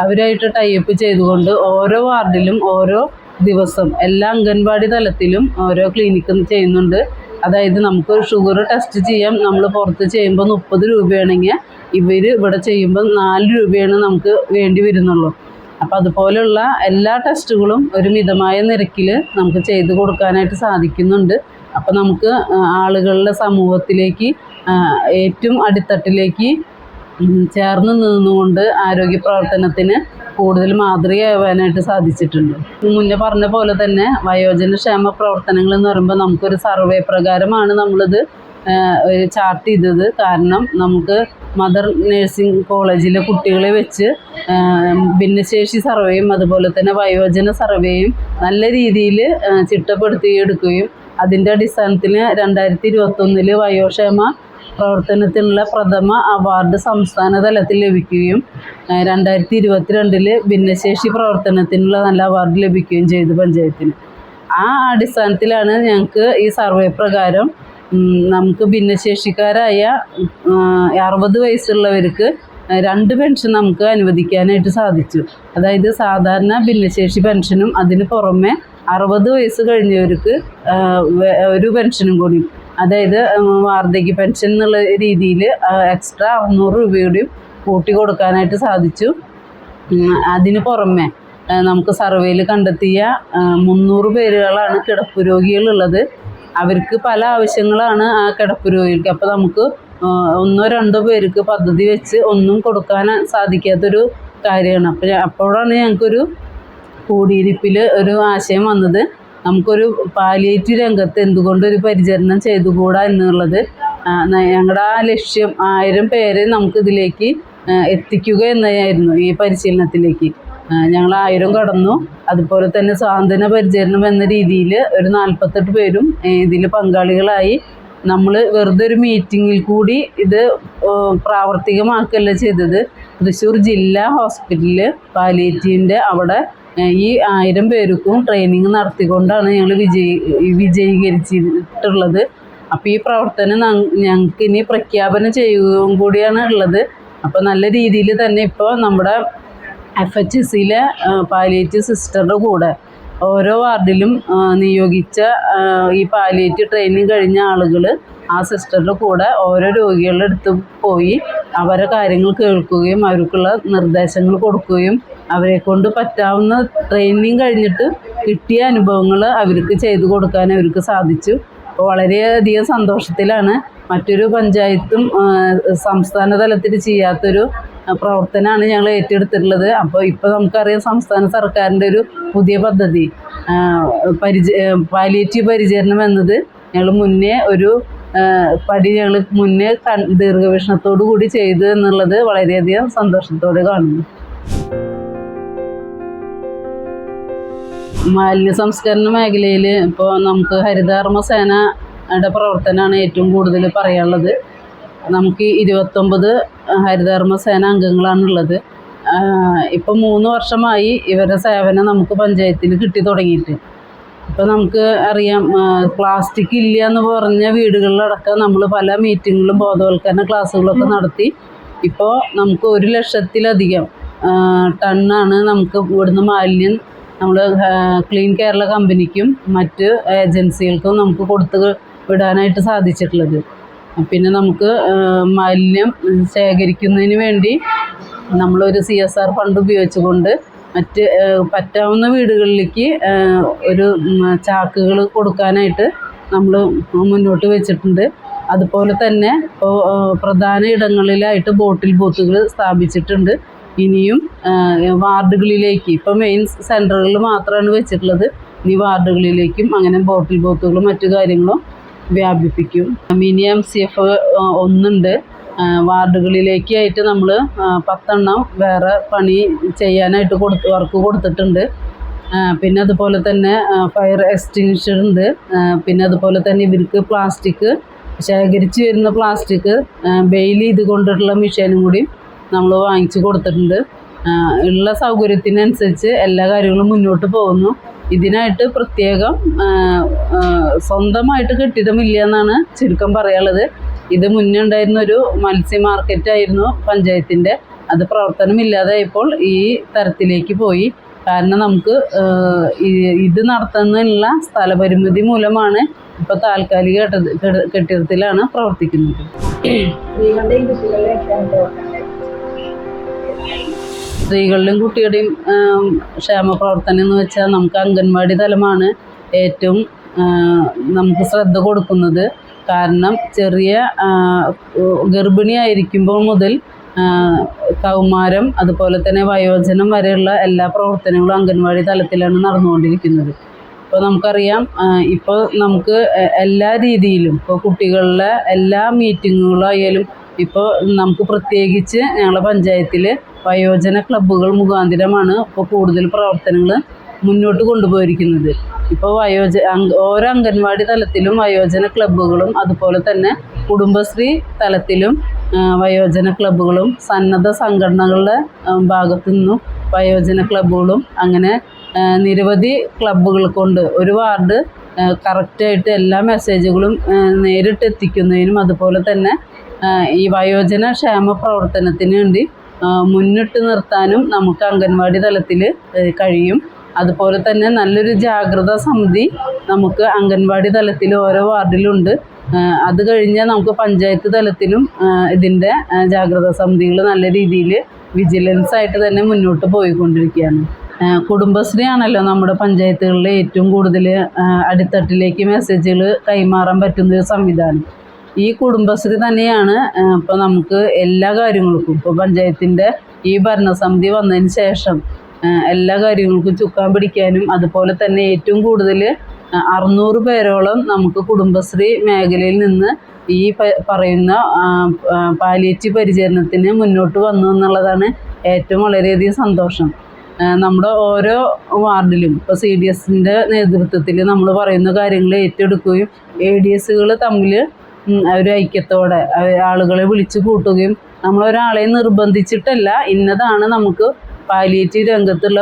അവരായിട്ട് ടൈപ്പ് ചെയ്തുകൊണ്ട് ഓരോ വാർഡിലും ഓരോ ദിവസം എല്ലാ അംഗൻവാടി തലത്തിലും ഓരോ ക്ലിനിക്കും ചെയ്യുന്നുണ്ട്. അതായത് നമുക്ക് ഷുഗർ ടെസ്റ്റ് ചെയ്യാം. നമ്മൾ പുറത്ത് ചെയ്യുമ്പോൾ 30 രൂപയാണെങ്കിൽ ഇവിടെ ചെയ്യുമ്പോൾ 4 രൂപയാണ് നമുക്ക് വേണ്ടി വരുന്നുള്ളൂ. അപ്പോൾ അതുപോലെയുള്ള എല്ലാ ടെസ്റ്റുകളും ഒരു മിതമായ നിരക്കിൽ നമുക്ക് ചെയ്തു കൊടുക്കാനായിട്ട് സാധിക്കുന്നുണ്ട്. അപ്പോൾ നമുക്ക് ആളുകളുടെ സമൂഹത്തിലേക്ക് ഏറ്റവും അടിത്തട്ടിലേക്ക് ചേർന്ന് നിന്നുകൊണ്ട് ആരോഗ്യ പ്രവർത്തനത്തിന് കൂടുതൽ മാതൃകയാവാനായിട്ട് സാധിച്ചിട്ടുണ്ട്. മുന്നേ പറഞ്ഞ പോലെ തന്നെ വയോജനക്ഷേമ പ്രവർത്തനങ്ങൾ എന്ന് പറയുമ്പോൾ നമുക്കൊരു സർവേ പ്രകാരമാണ് നമ്മളിത് ചാർട്ട് ചെയ്തത്. കാരണം നമുക്ക് മദർ നഴ്സിംഗ് കോളേജിലെ കുട്ടികളെ വെച്ച് ഭിന്നശേഷി സർവേയും അതുപോലെ തന്നെ വയോജന സർവേയും നല്ല രീതിയിൽ ചിട്ടപ്പെടുത്തിയെടുക്കുകയും അതിൻ്റെ അടിസ്ഥാനത്തിൽ 2021 വയോക്ഷേമ പ്രവർത്തനത്തിനുള്ള പ്രഥമ അവാർഡ് സംസ്ഥാന തലത്തിൽ ലഭിക്കുകയും 2022 ഭിന്നശേഷി പ്രവർത്തനത്തിനുള്ള നല്ല അവാർഡ് ലഭിക്കുകയും ചെയ്തു പഞ്ചായത്തിന്. ആ അടിസ്ഥാനത്തിലാണ് ഞങ്ങൾക്ക് ഈ സർവേ പ്രകാരം നമുക്ക് ഭിന്നശേഷിക്കാരായ 60 വയസ്സുള്ളവർക്ക് 2 പെൻഷൻ നമുക്ക് അനുവദിക്കാനായിട്ട് സാധിച്ചു. അതായത് സാധാരണ ഭിന്നശേഷി പെൻഷനും അതിന് പുറമെ 60 വയസ്സ് കഴിഞ്ഞവർക്ക് ഒരു പെൻഷനും കൂടി, അതായത് വാർദ്ധക്യ പെൻഷൻ എന്നുള്ള രീതിയിൽ എക്സ്ട്രാ 600 രൂപയുടെയും കൂട്ടി കൊടുക്കാനായിട്ട് സാധിച്ചു. അതിന് പുറമെ നമുക്ക് സർവേയിൽ കണ്ടെത്തിയ 300 പേരുകളാണ് കിടപ്പ് രോഗികളുള്ളത്. അവർക്ക് പല ആവശ്യങ്ങളാണ് ആ കിടപ്പ് രോഗികൾക്ക്. അപ്പോൾ നമുക്ക് 1-2 പേർക്ക് പദ്ധതി വെച്ച് ഒന്നും കൊടുക്കാൻ സാധിക്കാത്തൊരു കാര്യമാണ്. അപ്പോഴാണ് ഞങ്ങൾക്കൊരു കൂടിയിരിപ്പിൽ ഒരു ആശയം വന്നത്. നമുക്കൊരു പാലിയേറ്റീവ് രംഗത്ത് എന്തുകൊണ്ടൊരു പരിചരണം ചെയ്തുകൂടാ എന്നുള്ളത് ഞങ്ങളുടെ ആ ലക്ഷ്യം 1000 പേരെ നമുക്കിതിലേക്ക് എത്തിക്കുക എന്നതായിരുന്നു ഈ പരിശീലനത്തിലേക്ക്. ഞങ്ങൾ 1000 കടന്നു. അതുപോലെ തന്നെ സാന്ത്വന പരിചരണം എന്ന രീതിയിൽ ഒരു 48 പേരും ഇതിൽ പങ്കാളികളായി. നമ്മൾ വെറുതെ ഒരു മീറ്റിങ്ങിൽ കൂടി ഇത് പ്രാവർത്തികമാക്കുകയല്ല ചെയ്തത്. തൃശ്ശൂർ ജില്ലാ ഹോസ്പിറ്റലിൽ പാലിയേറ്റീവിൻ്റെ അവിടെ ഈ 1000 പേർക്കും ട്രെയിനിങ് നടത്തിക്കൊണ്ടാണ് ഞങ്ങൾ വിജയീകരിച്ചിട്ടുള്ളത്. അപ്പോൾ ഈ പ്രവർത്തനം ഞങ്ങൾക്ക് ഇനി പ്രഖ്യാപനം ചെയ്യുകയും കൂടിയാണ് ഉള്ളത്. അപ്പോൾ നല്ല രീതിയിൽ തന്നെ ഇപ്പോൾ നമ്മുടെ FHSയിലെ പാലിയേറ്റീവ് സിസ്റ്ററുടെ കൂടെ ഓരോ വാർഡിലും നിയോഗിച്ച ഈ പാലിയേറ്റീവ് ട്രെയിനിങ് കഴിഞ്ഞ ആളുകൾ ആ സിസ്റ്ററുടെ കൂടെ ഓരോ രോഗികളുടെ അടുത്ത് പോയി അവരെ കാര്യങ്ങൾ കേൾക്കുകയും അവർക്കുള്ള നിർദ്ദേശങ്ങൾ കൊടുക്കുകയും അവരെ കൊണ്ട് പറ്റാവുന്ന ട്രെയിനിങ് കഴിഞ്ഞിട്ട് കിട്ടിയ അനുഭവങ്ങൾ അവർക്ക് ചെയ്തു കൊടുക്കാൻ അവർക്ക് സാധിച്ചു. അപ്പോൾ വളരെയധികം സന്തോഷത്തിലാണ്. മറ്റൊരു പഞ്ചായത്തും സംസ്ഥാന തലത്തിൽ ചെയ്യാത്തൊരു പ്രവർത്തനമാണ് ഞങ്ങൾ ഏറ്റെടുത്തിട്ടുള്ളത്. അപ്പോൾ ഇപ്പോൾ നമുക്കറിയാം സംസ്ഥാന സർക്കാരിൻ്റെ ഒരു പുതിയ പദ്ധതി പാലിയേറ്റീവ് പരിചരണം എന്നത് ഞങ്ങൾ മുന്നേ ഒരു പടി ഞങ്ങൾ മുന്നേ ദീർഘവീക്ഷണത്തോടു കൂടി ചെയ്തു എന്നുള്ളത് വളരെയധികം സന്തോഷത്തോടെ കാണുന്നു. മാലിന്യ സംസ്കരണ മേഖലയിൽ ഇപ്പോൾ നമുക്ക് ഹരിതകർമ്മ സേനയുടെ പ്രവർത്തനമാണ് ഏറ്റവും കൂടുതൽ പറയാനുള്ളത്. നമുക്ക് 29 ഹരിതകർമ്മ സേന അംഗങ്ങളാണുള്ളത്. ഇപ്പോൾ 3 വർഷമായി ഇവരുടെ സേവനം നമുക്ക് പഞ്ചായത്തിൽ കിട്ടി തുടങ്ങിയിട്ട്. ഇപ്പോൾ നമുക്ക് അറിയാം, പ്ലാസ്റ്റിക് ഇല്ല എന്ന് പറഞ്ഞ വീടുകളിലടക്കം നമ്മൾ പല മീറ്റിങ്ങുകളും ബോധവൽക്കരണ ക്ലാസ്സുകളൊക്കെ നടത്തി. ഇപ്പോൾ നമുക്ക് 1 ലക്ഷത്തിലധികം ടണ്ണാണ് നമുക്ക് ഇവിടുന്ന് മാലിന്യം നമ്മൾ ക്ലീൻ കേരള കമ്പനിക്കും മറ്റ് ഏജൻസികൾക്കും നമുക്ക് കൊടുത്ത് വിടാനായിട്ട് സാധിച്ചിട്ടുള്ളത്. പിന്നെ നമുക്ക് മാലിന്യം ശേഖരിക്കുന്നതിന് വേണ്ടി നമ്മളൊരു CSR ഫണ്ട് ഉപയോഗിച്ചുകൊണ്ട് മറ്റ് പറ്റാവുന്ന വീടുകളിലേക്ക് ഒരു ചാക്കുകൾ കൊടുക്കാനായിട്ട് നമ്മൾ മുന്നോട്ട് വെച്ചിട്ടുണ്ട്. അതുപോലെ തന്നെ ഇപ്പോൾ പ്രധാന ഇടങ്ങളിലായിട്ട് ബോട്ടിൽ ബൂത്തുകൾ സ്ഥാപിച്ചിട്ടുണ്ട്. ഇനിയും വാർഡുകളിലേക്ക് ഇപ്പോൾ മെയിൻ സെൻറ്ററുകളിൽ മാത്രമാണ് വെച്ചിട്ടുള്ളത്. ഇനി വാർഡുകളിലേക്കും അങ്ങനെ ബോട്ടിൽ ബൂത്തുകളും മറ്റു കാര്യങ്ങളും വ്യാപിപ്പിക്കും. മിനി MCF 1 വാർഡുകളിലേക്കായിട്ട് നമ്മൾ 10 എണ്ണം വേറെ പണി ചെയ്യാനായിട്ട് വർക്ക് കൊടുത്തിട്ടുണ്ട്. പിന്നെ അതുപോലെ തന്നെ ഫയർ എക്സ്റ്റിങ്ഷർ ഉണ്ട്. പിന്നെ അതുപോലെ തന്നെ ഇവർക്ക് പ്ലാസ്റ്റിക് ശേഖരിച്ച് വരുന്ന പ്ലാസ്റ്റിക് ബെയിൽ ചെയ്ത് കൊണ്ടിട്ടുള്ള മെഷീനും കൂടി നമ്മൾ വാങ്ങിച്ചു കൊടുത്തിട്ടുണ്ട്. ഉള്ള സൗകര്യത്തിനനുസരിച്ച് എല്ലാ കാര്യങ്ങളും മുന്നോട്ട് പോകുന്നു. ഇതിനായിട്ട് പ്രത്യേകം സ്വന്തമായിട്ട് കെട്ടിടമില്ല എന്നാണ് ചുരുക്കം പറയാനുള്ളത്. ഇത് മുന്നേ ഉണ്ടായിരുന്നൊരു മത്സ്യ മാർക്കറ്റായിരുന്നു പഞ്ചായത്തിൻ്റെ. അത് പ്രവർത്തനമില്ലാതായപ്പോൾ ഈ തരത്തിലേക്ക് പോയി. കാരണം നമുക്ക് ഇത് നടത്തുന്നതിനുള്ള സ്ഥലപരിമിതി മൂലമാണ് ഇപ്പോൾ താൽക്കാലിക കെട്ടിടത്തിലാണ് പ്രവർത്തിക്കുന്നത്. സ്ത്രീകളുടെയും കുട്ടികളുടെയും ക്ഷേമ പ്രവർത്തനം എന്ന് വെച്ചാൽ നമുക്ക് അംഗൻവാടി തലമാണ് ഏറ്റവും നമുക്ക് ശ്രദ്ധ കൊടുക്കുന്നത്. കാരണം ചെറിയ ഗർഭിണിയായിരിക്കുമ്പോൾ മുതൽ കൗമാരം അതുപോലെ തന്നെ വയോജനം വരെയുള്ള എല്ലാ പ്രവർത്തനങ്ങളും അംഗൻവാടി തലത്തിലാണ് നടന്നുകൊണ്ടിരിക്കുന്നത്. ഇപ്പോൾ നമുക്കറിയാം, ഇപ്പോൾ നമുക്ക് എല്ലാ രീതിയിലും ഇപ്പോൾ കുട്ടികളുടെ എല്ലാ മീറ്റിങ്ങുകളായാലും ഇപ്പോൾ നമുക്ക് പ്രത്യേകിച്ച് ഞങ്ങളുടെ പഞ്ചായത്തിൽ വയോജന ക്ലബ്ബുകൾ മുഖാന്തരമാണ് ഇപ്പോൾ കൂടുതൽ പ്രവർത്തനങ്ങൾ മുന്നോട്ട് കൊണ്ടുപോയിരിക്കുന്നത്. ഇപ്പോൾ ഓരോ അംഗൻവാടി തലത്തിലും വയോജന ക്ലബ്ബുകളും അതുപോലെ തന്നെ കുടുംബശ്രീ തലത്തിലും വയോജന ക്ലബ്ബുകളും സന്നദ്ധ സംഘടനകളുടെ ഭാഗത്തു നിന്നും വയോജന ക്ലബ്ബുകളും അങ്ങനെ നിരവധി ക്ലബ്ബുകൾ കൊണ്ട് ഒരു വാർഡ് കറക്റ്റായിട്ട് എല്ലാ മെസ്സേജുകളും നേരിട്ട് എത്തിക്കുന്നതിനും അതുപോലെ തന്നെ ഈ വയോജന ക്ഷേമ പ്രവർത്തനത്തിന് വേണ്ടി മുന്നിട്ട് നിർത്താനും നമുക്ക് അംഗൻവാടി തലത്തിൽ കഴിയും. അതുപോലെ തന്നെ നല്ലൊരു ജാഗ്രതാ സമിതി നമുക്ക് അംഗൻവാടി തലത്തിൽ ഓരോ വാർഡിലുണ്ട്. അത് കഴിഞ്ഞാൽ നമുക്ക് പഞ്ചായത്ത് തലത്തിലും ഇതിൻ്റെ ജാഗ്രതാ സമിതികൾ നല്ല രീതിയിൽ വിജിലൻസ് ആയിട്ട് തന്നെ മുന്നോട്ട് പോയിക്കൊണ്ടിരിക്കുകയാണ്. കുടുംബശ്രീ ആണല്ലോ നമ്മുടെ പഞ്ചായത്തുകളിൽ ഏറ്റവും കൂടുതൽ അടിത്തട്ടിലേക്ക് മെസ്സേജുകൾ കൈമാറാൻ പറ്റുന്നൊരു സംവിധാനം. ഈ കുടുംബശ്രീ തന്നെയാണ് ഇപ്പോൾ നമുക്ക് എല്ലാ കാര്യങ്ങൾക്കും ഇപ്പോൾ പഞ്ചായത്തിൻ്റെ ഈ ഭരണസമിതി വന്നതിന് ശേഷം എല്ലാ കാര്യങ്ങൾക്കും ചുക്കാൻ പിടിക്കാനും അതുപോലെ തന്നെ ഏറ്റവും കൂടുതൽ 600 പേരോളം നമുക്ക് കുടുംബശ്രീ മേഖലയിൽ നിന്ന് ഈ പറയുന്ന പാലിയേറ്റീവ് പരിചരണത്തിന് മുന്നോട്ട് വന്നു എന്നുള്ളതാണ് ഏറ്റവും വളരെയധികം സന്തോഷം. നമ്മുടെ ഓരോ വാർഡിലും ഇപ്പോൾ CDSൻ്റെ നേതൃത്വത്തിൽ നമ്മൾ പറയുന്ന കാര്യങ്ങൾ ഏറ്റെടുക്കുകയും ADSകൾ തമ്മിൽ ഒരു ഐക്യത്തോടെ ആളുകളെ വിളിച്ചു കൂട്ടുകയും നമ്മളൊരാളെ നിർബന്ധിച്ചിട്ടല്ല ഇന്നതാണ് നമുക്ക് പാലിയേറ്റീവ് രംഗത്തുള്ള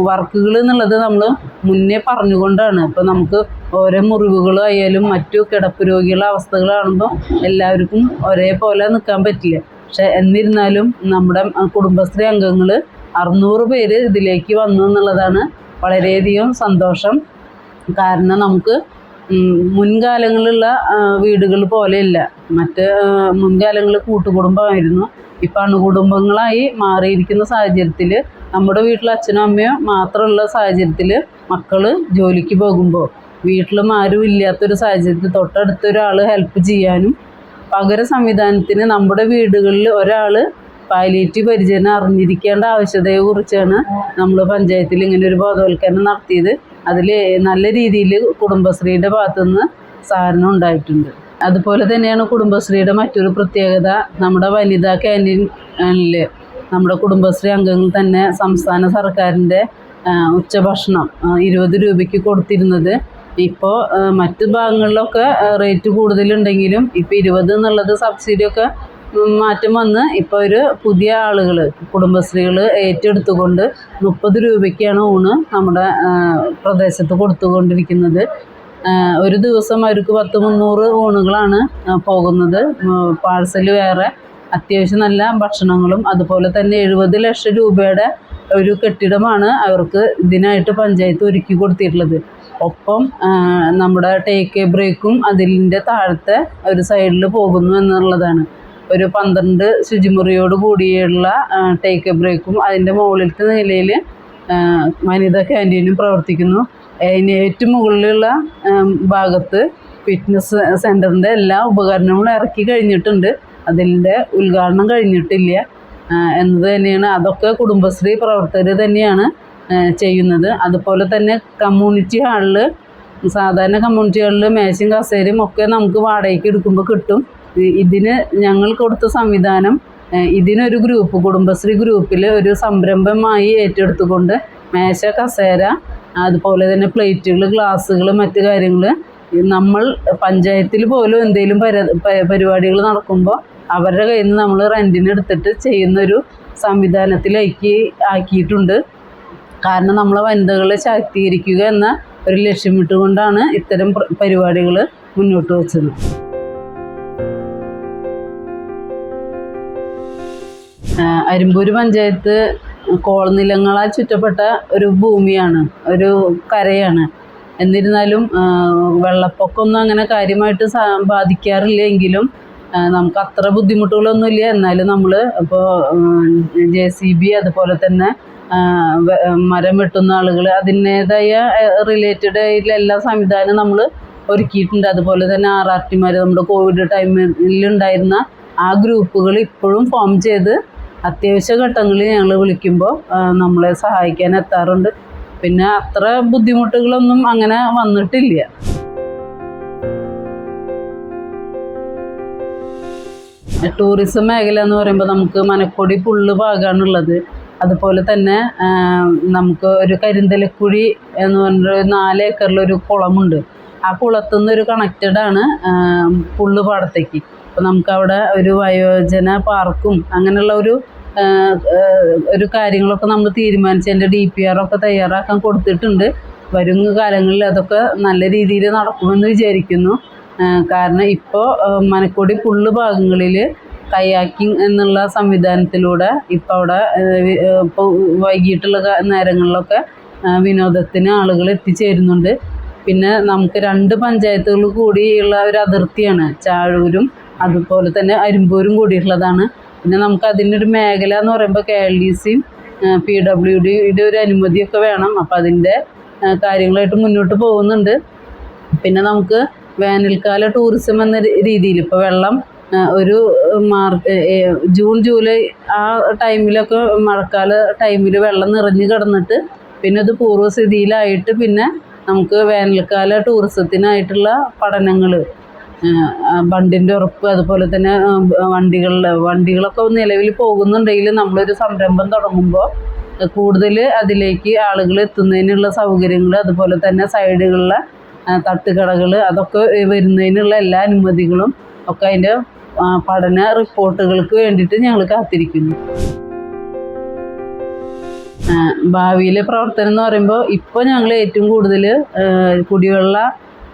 വർക്കുകൾ എന്നുള്ളത് നമ്മൾ മുന്നേ പറഞ്ഞുകൊണ്ടാണ്. ഇപ്പോൾ നമുക്ക് ഓരോ മുറിവുകളായാലും മറ്റു കിടപ്പ് രോഗികളുടെ അവസ്ഥകൾ കാണുമ്പോൾ എല്ലാവർക്കും ഒരേപോലെ നിൽക്കാൻ പറ്റില്ല. പക്ഷെ എന്നിരുന്നാലും നമ്മുടെ കുടുംബശ്രീ അംഗങ്ങൾ 600 പേര് ഇതിലേക്ക് വന്നു എന്നുള്ളതാണ് വളരെയധികം സന്തോഷം. കാരണം നമുക്ക് മുൻകാലങ്ങളിലുള്ള വീടുകൾ പോലെയല്ല. മറ്റ് മുൻകാലങ്ങളിൽ കൂട്ടുകുടുംബമായിരുന്നു. ഇപ്പം അണുകുടുംബങ്ങളായി മാറിയിരിക്കുന്ന സാഹചര്യത്തിൽ നമ്മുടെ വീട്ടിൽ അച്ഛനും അമ്മയോ മാത്രമുള്ള സാഹചര്യത്തിൽ മക്കൾ ജോലിക്ക് പോകുമ്പോൾ വീട്ടിലും ആരും ഇല്ലാത്തൊരു സാഹചര്യത്തിൽ തൊട്ടടുത്തൊരാൾ ഹെൽപ്പ് ചെയ്യാനും പകര സംവിധാനത്തിന് നമ്മുടെ വീടുകളിൽ ഒരാൾ പാലിയേറ്റീവ് പരിചരണം അറിഞ്ഞിരിക്കേണ്ട ആവശ്യകതയെക്കുറിച്ചാണ് നമ്മൾ പഞ്ചായത്തിൽ ഇങ്ങനെ ഒരു ബോധവൽക്കരണം നടത്തിയത്. അതിൽ നല്ല രീതിയിൽ കുടുംബശ്രീയുടെ ഭാഗത്തുനിന്ന് സഹകരണം ഉണ്ടായിട്ടുണ്ട്. അതുപോലെ തന്നെയാണ് കുടുംബശ്രീയുടെ മറ്റൊരു പ്രത്യേകത. നമ്മുടെ വനിതാ ക്യാൻറ്റീനിൽ നമ്മുടെ കുടുംബശ്രീ അംഗങ്ങൾ തന്നെ സംസ്ഥാന സർക്കാരിൻ്റെ ഉച്ചഭക്ഷണം 20 രൂപയ്ക്ക് കൊടുത്തിരുന്നത് ഇപ്പോൾ മറ്റ് ഭാഗങ്ങളിലൊക്കെ റേറ്റ് കൂടുതലുണ്ടെങ്കിലും ഇപ്പോൾ 20 എന്നുള്ളത് സബ്സിഡിയൊക്കെ മാറ്റം വന്ന് ഇപ്പോൾ ഒരു പുതിയ ആളുകൾ കുടുംബശ്രീകൾ ഏറ്റെടുത്തുകൊണ്ട് 30 രൂപയ്ക്കാണ് ഊണ് നമ്മുടെ പ്രദേശത്ത് കൊടുത്തുകൊണ്ടിരിക്കുന്നത്. ഒരു ദിവസം അവർക്ക് 100-300 ഊണുകളാണ് പോകുന്നത്. പാഴ്സൽ വേറെ, അത്യാവശ്യം നല്ല ഭക്ഷണങ്ങളും. അതുപോലെ തന്നെ 70 ലക്ഷം രൂപയുടെ ഒരു കെട്ടിടമാണ് അവർക്ക് ഇതിനായിട്ട് പഞ്ചായത്ത് ഒരുക്കി കൊടുത്തിട്ടുള്ളത്. ഒപ്പം നമ്മുടെ ടേക്ക് എ ബ്രേക്കും അതിൻ്റെ താഴത്തെ ഒരു സൈഡിൽ പോകുന്നു എന്നുള്ളതാണ്. ഒരു 12 ശുചിമുറിയോട് കൂടിയുള്ള ടേക്ക് എ ബ്രേക്കും അതിൻ്റെ മുകളിലത്തെ നിലയിൽ വനിതാ ക്യാൻറ്റീനും പ്രവർത്തിക്കുന്നു. അതിന് ഏറ്റവും മുകളിലുള്ള ഭാഗത്ത് ഫിറ്റ്നസ് സെൻ്ററിൻ്റെ എല്ലാ ഉപകരണങ്ങളും ഇറക്കി കഴിഞ്ഞിട്ടുണ്ട്. അതിൻ്റെ ഉദ്ഘാടനം കഴിഞ്ഞിട്ടില്ല എന്നത് തന്നെയാണ്. അതൊക്കെ കുടുംബശ്രീ പ്രവർത്തകർ തന്നെയാണ് ചെയ്യുന്നത്. അതുപോലെ തന്നെ കമ്മ്യൂണിറ്റി ഹാളിൽ, സാധാരണ കമ്മ്യൂണിറ്റി ഹാളിൽ മേശയും കസേരയും ഒക്കെ നമുക്ക് വാടകയ്ക്ക് എടുക്കുമ്പോൾ കിട്ടും. ഇതിന് ഞങ്ങൾ കൊടുത്ത സംവിധാനം ഇതിനൊരു ഗ്രൂപ്പ്, കുടുംബശ്രീ ഗ്രൂപ്പിൽ ഒരു സംരംഭമായി ഏറ്റെടുത്തുകൊണ്ട് മേശ, കസേര, അതുപോലെ തന്നെ പ്ലേറ്റുകൾ, ഗ്ലാസ്സുകൾ, മറ്റു കാര്യങ്ങൾ നമ്മൾ പഞ്ചായത്തിൽ പോലും എന്തെങ്കിലും പരിപാടികൾ നടക്കുമ്പോൾ അവരുടെ കയ്യിൽ നിന്ന് നമ്മൾ റെൻറ്റിന് എടുത്തിട്ട് ചെയ്യുന്നൊരു സംവിധാനത്തിലേക്ക് ആക്കിയിട്ടുണ്ട്. കാരണം നമ്മളെ വനിതകളെ ശാക്തീകരിക്കുക എന്ന ഒരു ലക്ഷ്യമിട്ടുകൊണ്ടാണ് ഇത്തരം പരിപാടികൾ മുന്നോട്ട് വെച്ചത്. അരിമ്പൂർ പഞ്ചായത്ത് കോളനിലങ്ങളാൽ ചുറ്റപ്പെട്ട ഒരു ഭൂമിയാണ്, ഒരു കരയാണ്. എന്നിരുന്നാലും വെള്ളപ്പൊക്കമൊന്നും അങ്ങനെ കാര്യമായിട്ട് ബാധിക്കാറില്ല. എങ്കിലും നമുക്ക് അത്ര ബുദ്ധിമുട്ടുകളൊന്നുമില്ല. എന്നാലും നമ്മൾ ഇപ്പോൾ JCB അതുപോലെ തന്നെ മരം വെട്ടുന്ന ആളുകൾ അതിൻ്റേതായ റിലേറ്റഡ് ആയിട്ടുള്ള എല്ലാ സംവിധാനവും നമ്മൾ ഒരുക്കിയിട്ടുണ്ട്. അതുപോലെ തന്നെ RRTമാർ നമ്മുടെ കോവിഡ് ടൈമിലുണ്ടായിരുന്ന ആ ഗ്രൂപ്പുകൾ ഇപ്പോഴും ഫോം ചെയ്ത് അത്യാവശ്യ ഘട്ടങ്ങളിൽ ഞങ്ങൾ വിളിക്കുമ്പോൾ നമ്മളെ സഹായിക്കാൻ എത്താറുണ്ട്. പിന്നെ അത്ര ബുദ്ധിമുട്ടുകളൊന്നും അങ്ങനെ വന്നിട്ടില്ല. ടൂറിസം മേഖല എന്ന് പറയുമ്പോൾ നമുക്ക് മനക്കൊടി പുള്ള് ഭാഗമാണുള്ളത്. അതുപോലെ തന്നെ നമുക്ക് ഒരു കരിന്തലക്കുഴി എന്ന് പറഞ്ഞൊരു 4 ഏക്കറിലൊരു കുളമുണ്ട്. ആ കുളത്തു നിന്നൊരു കണക്റ്റഡാണ് പുള്ള് പാടത്തേക്ക്. അപ്പോൾ നമുക്കവിടെ ഒരു വയോജന പാർക്കും അങ്ങനെയുള്ള ഒരു കാര്യങ്ങളൊക്കെ നമ്മൾ തീരുമാനിച്ച് അതിൻ്റെ DPR ഒക്കെ തയ്യാറാക്കാൻ കൊടുത്തിട്ടുണ്ട്. വരും കാലങ്ങളിൽ അതൊക്കെ നല്ല രീതിയിൽ നടക്കുമെന്ന് വിചാരിക്കുന്നു. കാരണം ഇപ്പോൾ മനക്കൊടി പുള്ള് ഭാഗങ്ങളിൽ കയാക്കിംഗ് എന്നുള്ള സംവിധാനത്തിലൂടെ ഇപ്പോൾ അവിടെ ഇപ്പോൾ വൈകിട്ടുള്ള നേരങ്ങളിലൊക്കെ വിനോദത്തിന് ആളുകൾ എത്തിച്ചേരുന്നുണ്ട്. പിന്നെ നമുക്ക് 2 പഞ്ചായത്തുകൾ കൂടിയുള്ള ഒരു അതിർത്തിയാണ്, ചാഴൂരും അതുപോലെ തന്നെ അരിമ്പൂരും കൂടിയുള്ളതാണ്. പിന്നെ നമുക്ക് അതിനൊരു മേഖല എന്ന് പറയുമ്പോൾ KLDCയും PWDയുടെ ഒരു അനുമതിയൊക്കെ വേണം. അപ്പോൾ അതിൻ്റെ കാര്യങ്ങളായിട്ട് മുന്നോട്ട് പോകുന്നുണ്ട്. പിന്നെ നമുക്ക് വേനൽക്കാല ടൂറിസം എന്ന രീതിയിൽ ഇപ്പോൾ വെള്ളം ഒരു ജൂൺ ജൂലൈ ആ ടൈമിലൊക്കെ മഴക്കാല ടൈമിൽ വെള്ളം നിറഞ്ഞു കിടന്നിട്ട് പിന്നെ അത് പൂർവ്വസ്ഥിതിയിലായിട്ട് പിന്നെ നമുക്ക് വേനൽക്കാല ടൂറിസത്തിനായിട്ടുള്ള പഠനങ്ങൾ, ബണ്ടിൻ്റെ ഉറപ്പ്, അതുപോലെ തന്നെ വണ്ടികളൊക്കെ നിലവിൽ പോകുന്നുണ്ടെങ്കിൽ നമ്മളൊരു സംരംഭം തുടങ്ങുമ്പോൾ കൂടുതൽ അതിലേക്ക് ആളുകൾ എത്തുന്നതിനുള്ള സൗകര്യങ്ങൾ, അതുപോലെ തന്നെ സൈഡുകളിലെ തട്ടുകടകൾ, അതൊക്കെ വരുന്നതിനുള്ള എല്ലാ അനുമതികളും ഒക്കെ അതിൻ്റെ പഠന റിപ്പോർട്ടുകൾക്ക് വേണ്ടിയിട്ട് ഞങ്ങൾ കാത്തിരിക്കുന്നു. ഭാവിയിലെ പ്രവർത്തനം എന്ന് പറയുമ്പോൾ ഇപ്പോൾ ഞങ്ങൾ ഏറ്റവും കൂടുതൽ കുടിവെള്ള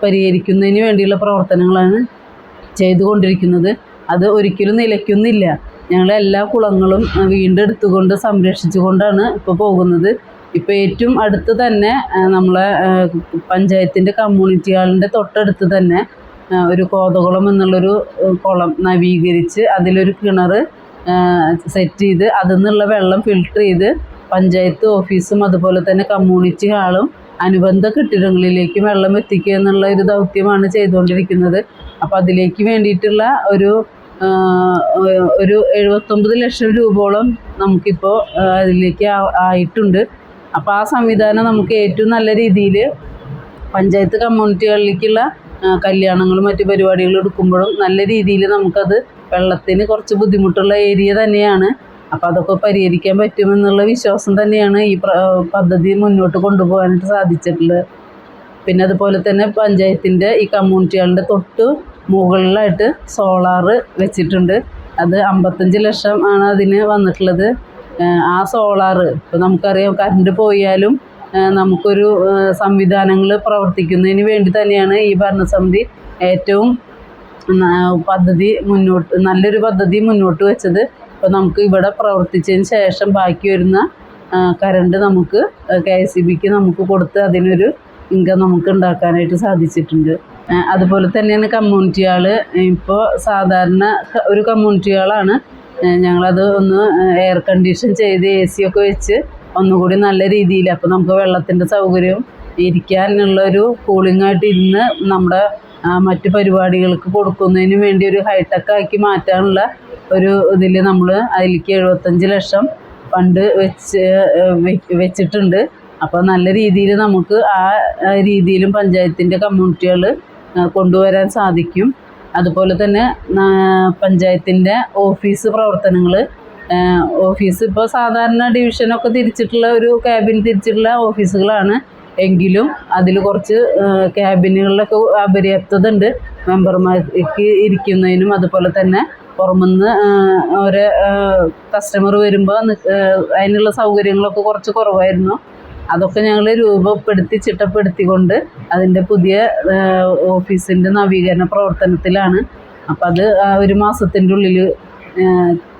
പരിഹരിക്കുന്നതിന് വേണ്ടിയുള്ള പ്രവർത്തനങ്ങളാണ് ചെയ്തുകൊണ്ടിരിക്കുന്നത്. അത് ഒരിക്കലും നിലയ്ക്കുന്നില്ല. ഞങ്ങൾ എല്ലാ കുളങ്ങളും വീണ്ടെടുത്തുകൊണ്ട് സംരക്ഷിച്ചുകൊണ്ടാണ് ഇപ്പോൾ പോകുന്നത്. ഇപ്പോൾ ഏറ്റവും അടുത്ത് തന്നെ നമ്മളെ പഞ്ചായത്തിൻ്റെ കമ്മ്യൂണിറ്റി ഹാളിൻ്റെ തൊട്ടടുത്ത് തന്നെ ഒരു കോതകുളം എന്നുള്ളൊരു കുളം നവീകരിച്ച് അതിലൊരു കിണർ സെറ്റ് ചെയ്ത് അതിൽ നിന്നുള്ള വെള്ളം ഫിൽട്ടർ ചെയ്ത് പഞ്ചായത്ത് ഓഫീസും അതുപോലെ തന്നെ കമ്മ്യൂണിറ്റി ഹാളും അനുബന്ധ കെട്ടിടങ്ങളിലേക്ക് വെള്ളം എത്തിക്കുക എന്നുള്ള ഒരു ദൗത്യമാണ് ചെയ്തുകൊണ്ടിരിക്കുന്നത്. അപ്പോൾ അതിലേക്ക് വേണ്ടിയിട്ടുള്ള ഒരു 79 ലക്ഷം രൂപയോളം നമുക്കിപ്പോൾ അതിലേക്ക് ആയിട്ടുണ്ട്. അപ്പോൾ ആ സംവിധാനം നമുക്ക് ഏറ്റവും നല്ല രീതിയിൽ പഞ്ചായത്ത് കമ്മ്യൂണിറ്റികളിലേക്കുള്ള കല്യാണങ്ങളും മറ്റു പരിപാടികളും എടുക്കുമ്പോഴും നല്ല രീതിയിൽ നമുക്കത് വെള്ളത്തിന് കുറച്ച് ബുദ്ധിമുട്ടുള്ള ഏരിയ തന്നെയാണ്. അപ്പോൾ അതൊക്കെ പരിഹരിക്കാൻ പറ്റുമെന്നുള്ള വിശ്വാസം തന്നെയാണ് ഈ പദ്ധതി മുന്നോട്ട് കൊണ്ടുപോകാനായിട്ട് സാധിച്ചിട്ടുള്ളത്. പിന്നെ അതുപോലെ തന്നെ പഞ്ചായത്തിൻ്റെ ഈ കമ്മ്യൂണിറ്റികളുടെ തൊട്ട് മുകളിലായിട്ട് സോളാറ് വെച്ചിട്ടുണ്ട്. അത് 55 ലക്ഷം ആണ് അതിന് വന്നിട്ടുള്ളത്. ആ സോളാറ് ഇപ്പോൾ നമുക്കറിയാം കറണ്ട് പോയാലും നമുക്കൊരു സംവിധാനങ്ങൾ പ്രവർത്തിക്കുന്നതിന് വേണ്ടി തന്നെയാണ് ഈ ഭരണസമിതി ഏറ്റവും നല്ലൊരു പദ്ധതി മുന്നോട്ട് വെച്ചത്. അപ്പോൾ നമുക്ക് ഇവിടെ പ്രവർത്തിച്ചതിന് ശേഷം ബാക്കി വരുന്ന കറണ്ട് നമുക്ക് KSEBക്ക് നമുക്ക് കൊടുത്ത് അതിനൊരു ഇൻകം നമുക്ക് ഉണ്ടാക്കാനായിട്ട് സാധിച്ചിട്ടുണ്ട്. അതുപോലെ തന്നെയാണ് കമ്മ്യൂണിറ്റി ഹാൾ. ഇപ്പോൾ സാധാരണ ഒരു കമ്മ്യൂണിറ്റി ഹാളാണ്. ഞങ്ങളത് ഒന്ന് എയർ കണ്ടീഷൻ ചെയ്ത് AC ഒക്കെ വെച്ച് ഒന്നുകൂടി നല്ല രീതിയിൽ, അപ്പോൾ നമുക്ക് വെള്ളത്തിൻ്റെ സൗകര്യവും ഇരിക്കാനുള്ളൊരു കൂളിംഗായിട്ട് ഇരുന്ന് നമ്മുടെ മറ്റു പരിപാടികൾക്ക് കൊടുക്കുന്നതിന് വേണ്ടി ഒരു ഹൈടെക് ആക്കി മാറ്റാനുള്ള ഒരു ഇതിൽ നമ്മൾ അതിലേക്ക് 75 ലക്ഷം ഫണ്ട് വെച്ചിട്ടുണ്ട്. അപ്പോൾ നല്ല രീതിയിൽ നമുക്ക് ആ രീതിയിലും പഞ്ചായത്തിൻ്റെ കമ്മ്യൂണിറ്റികൾ കൊണ്ടുവരാൻ സാധിക്കും. അതുപോലെ തന്നെ പഞ്ചായത്തിൻ്റെ ഓഫീസ് പ്രവർത്തനങ്ങൾ, ഓഫീസ് ഇപ്പോൾ സാധാരണ ഡിവിഷനൊക്കെ തിരിച്ചിട്ടുള്ള ഒരു ക്യാബിൻ തിരിച്ചിട്ടുള്ള ഓഫീസുകളാണ്. എങ്കിലും അതിൽ കുറച്ച് ക്യാബിനുകളിലൊക്കെ അപര്യാപ്തത ഉണ്ട്. മെമ്പർമാർക്ക് ഇരിക്കുന്നതിനും അതുപോലെ തന്നെ പുറമെന്ന് ഓരോ കസ്റ്റമർ വരുമ്പോൾ അതിനുള്ള സൗകര്യങ്ങളൊക്കെ കുറച്ച് കുറവായിരുന്നു. അതൊക്കെ ഞങ്ങൾ ചിട്ടപ്പെടുത്തിക്കൊണ്ട് അതിൻ്റെ പുതിയ ഓഫീസിൻ്റെ നവീകരണ പ്രവർത്തനത്തിലാണ്. അപ്പം അത് 1 മാസത്തിൻ്റെ ഉള്ളിൽ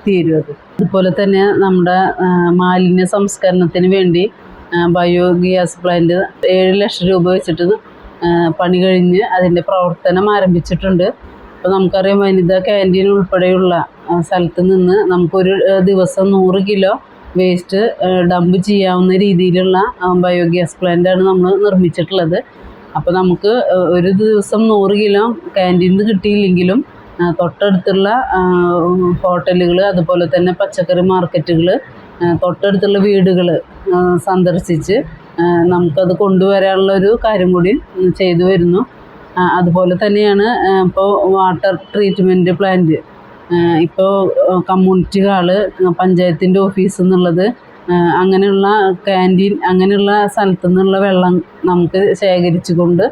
തീരും. അതുപോലെ തന്നെ നമ്മുടെ മാലിന്യ സംസ്കരണത്തിന് വേണ്ടി ബയോഗ്യാസ് പ്ലാന്റ് 7 ലക്ഷം രൂപ വെച്ചിട്ട് പണി കഴിഞ്ഞ് അതിൻ്റെ പ്രവർത്തനം ആരംഭിച്ചിട്ടുണ്ട്. അപ്പോൾ നമുക്കറിയാം വനിതാ ക്യാൻറ്റീൻ ഉൾപ്പെടെയുള്ള സ്ഥലത്ത് നിന്ന് നമുക്കൊരു ദിവസം 100 കിലോ വേസ്റ്റ് ഡംപ് ചെയ്യാവുന്ന രീതിയിലുള്ള ബയോഗ്യാസ് പ്ലാന്റാണ് നമ്മൾ നിർമ്മിച്ചിട്ടുള്ളത്. അപ്പോൾ നമുക്ക് ഒരു ദിവസം 100 കിലോ ക്യാൻറ്റീനിൽ നിന്ന് കിട്ടിയില്ലെങ്കിലും തൊട്ടടുത്തുള്ള ഹോട്ടലുകൾ, അതുപോലെ തന്നെ പച്ചക്കറി മാർക്കറ്റുകൾ, തൊട്ടടുത്തുള്ള വീടുകൾ സന്ദർശിച്ച് നമുക്കത് കൊണ്ടുവരാനുള്ളൊരു കാര്യം കൂടി ചെയ്തു വരുന്നു. അതുപോലെ തന്നെയാണ് ഇപ്പോൾ വാട്ടർ ട്രീറ്റ്മെൻറ്റ് പ്ലാന്റ്, ഇപ്പോൾ കമ്മ്യൂണിറ്റി ഹാള്, പഞ്ചായത്തിൻ്റെ ഓഫീസ് എന്നുള്ളത്, അങ്ങനെയുള്ള ക്യാൻറ്റീൻ, അങ്ങനെയുള്ള സ്ഥലത്തു നിന്നുള്ള വെള്ളം നമുക്ക് ശേഖരിച്ചു കൊണ്ട്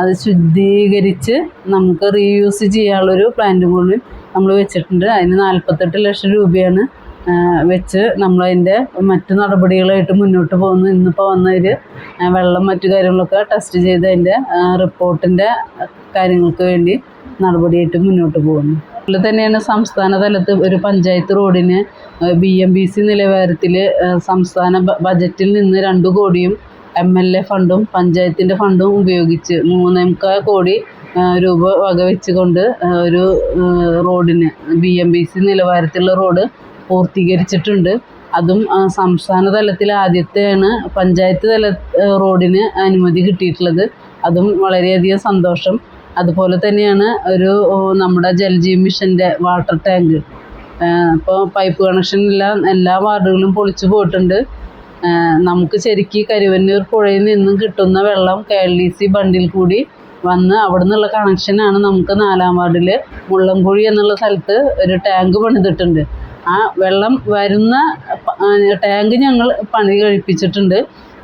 അത് ശുദ്ധീകരിച്ച് നമുക്ക് റീയൂസ് ചെയ്യാനുള്ളൊരു പ്ലാന്റും കൂടി നമ്മൾ വെച്ചിട്ടുണ്ട്. അതിന് 48 ലക്ഷം രൂപയാണ് വെച്ച് നമ്മളതിൻ്റെ മറ്റു നടപടികളായിട്ട് മുന്നോട്ട് പോകുന്നു. ഇന്നിപ്പോൾ വന്നൊരു വെള്ളം മറ്റു കാര്യങ്ങളൊക്കെ ടെസ്റ്റ് ചെയ്ത് അതിൻ്റെ റിപ്പോർട്ടിൻ്റെ കാര്യങ്ങൾക്ക് വേണ്ടി നടപടിയായിട്ട് മുന്നോട്ട് പോകുന്നു. അതുപോലെ തന്നെയാണ് സംസ്ഥാന തലത്ത് ഒരു പഞ്ചായത്ത് റോഡിന് BMBC നിലവാരത്തിൽ സംസ്ഥാന ബജറ്റിൽ നിന്ന് 2 കോടിയും MLA ഫണ്ടും പഞ്ചായത്തിൻ്റെ ഫണ്ടും ഉപയോഗിച്ച് 3.25 കോടി രൂപ വകവെച്ചുകൊണ്ട് ഒരു റോഡിന് BMBC നിലവാരത്തിലുള്ള റോഡ് പൂർത്തീകരിച്ചിട്ടുണ്ട്. അതും സംസ്ഥാന തലത്തിൽ ആദ്യത്തെയാണ് പഞ്ചായത്ത് തല റോഡിന് അനുമതി കിട്ടിയിട്ടുള്ളത്. അതും വളരെയധികം സന്തോഷം. അതുപോലെ തന്നെയാണ് നമ്മുടെ ജൽജീവൻ മിഷൻ്റെ വാട്ടർ ടാങ്ക്. ഇപ്പോൾ പൈപ്പ് കണക്ഷൻ എല്ലാ വാർഡുകളും പൊളിച്ചു പോയിട്ടുണ്ട്. നമുക്ക് ശരിക്ക് കരുവന്നൂർ പുഴയിൽ നിന്നും കിട്ടുന്ന വെള്ളം KLDC ബണ്ടിൽ കൂടി വന്ന് അവിടെ നിന്നുള്ള കണക്ഷനാണ് നമുക്ക് 4-ാം വാർഡിൽ മുള്ളംകുഴി എന്നുള്ള സ്ഥലത്ത് ഒരു ടാങ്ക് പണിതിട്ടുണ്ട്. ആ വെള്ളം വരുന്ന ടാങ്ക് ഞങ്ങൾ പണി കഴിപ്പിച്ചിട്ടുണ്ട്.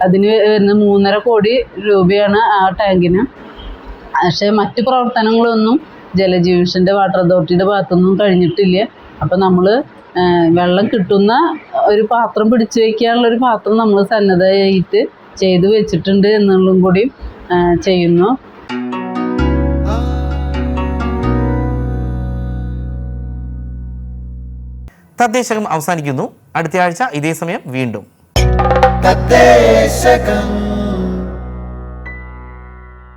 അതിന് വരുന്ന 3.5 കോടി രൂപയാണ് ആ ടാങ്കിന്. പക്ഷേ മറ്റ് പ്രവർത്തനങ്ങളൊന്നും ജലജീവൻ്റെ വാട്ടർ അതോറിറ്റിയുടെ ഭാഗത്തൊന്നും കഴിഞ്ഞിട്ടില്ല. അപ്പം നമ്മൾ വെള്ളം കിട്ടുന്ന ഒരു പാത്രം പിടിച്ചു വയ്ക്കാനുള്ളൊരു പാത്രം നമ്മൾ സന്നദ്ധമായിട്ട് ചെയ്തു വെച്ചിട്ടുണ്ട് എന്നുള്ളതും കൂടി ചെയ്യുന്നു. തദ്ദേശകം അവസാനിക്കുന്നു. അടുത്ത ആഴ്ച ഇതേ സമയം വീണ്ടും.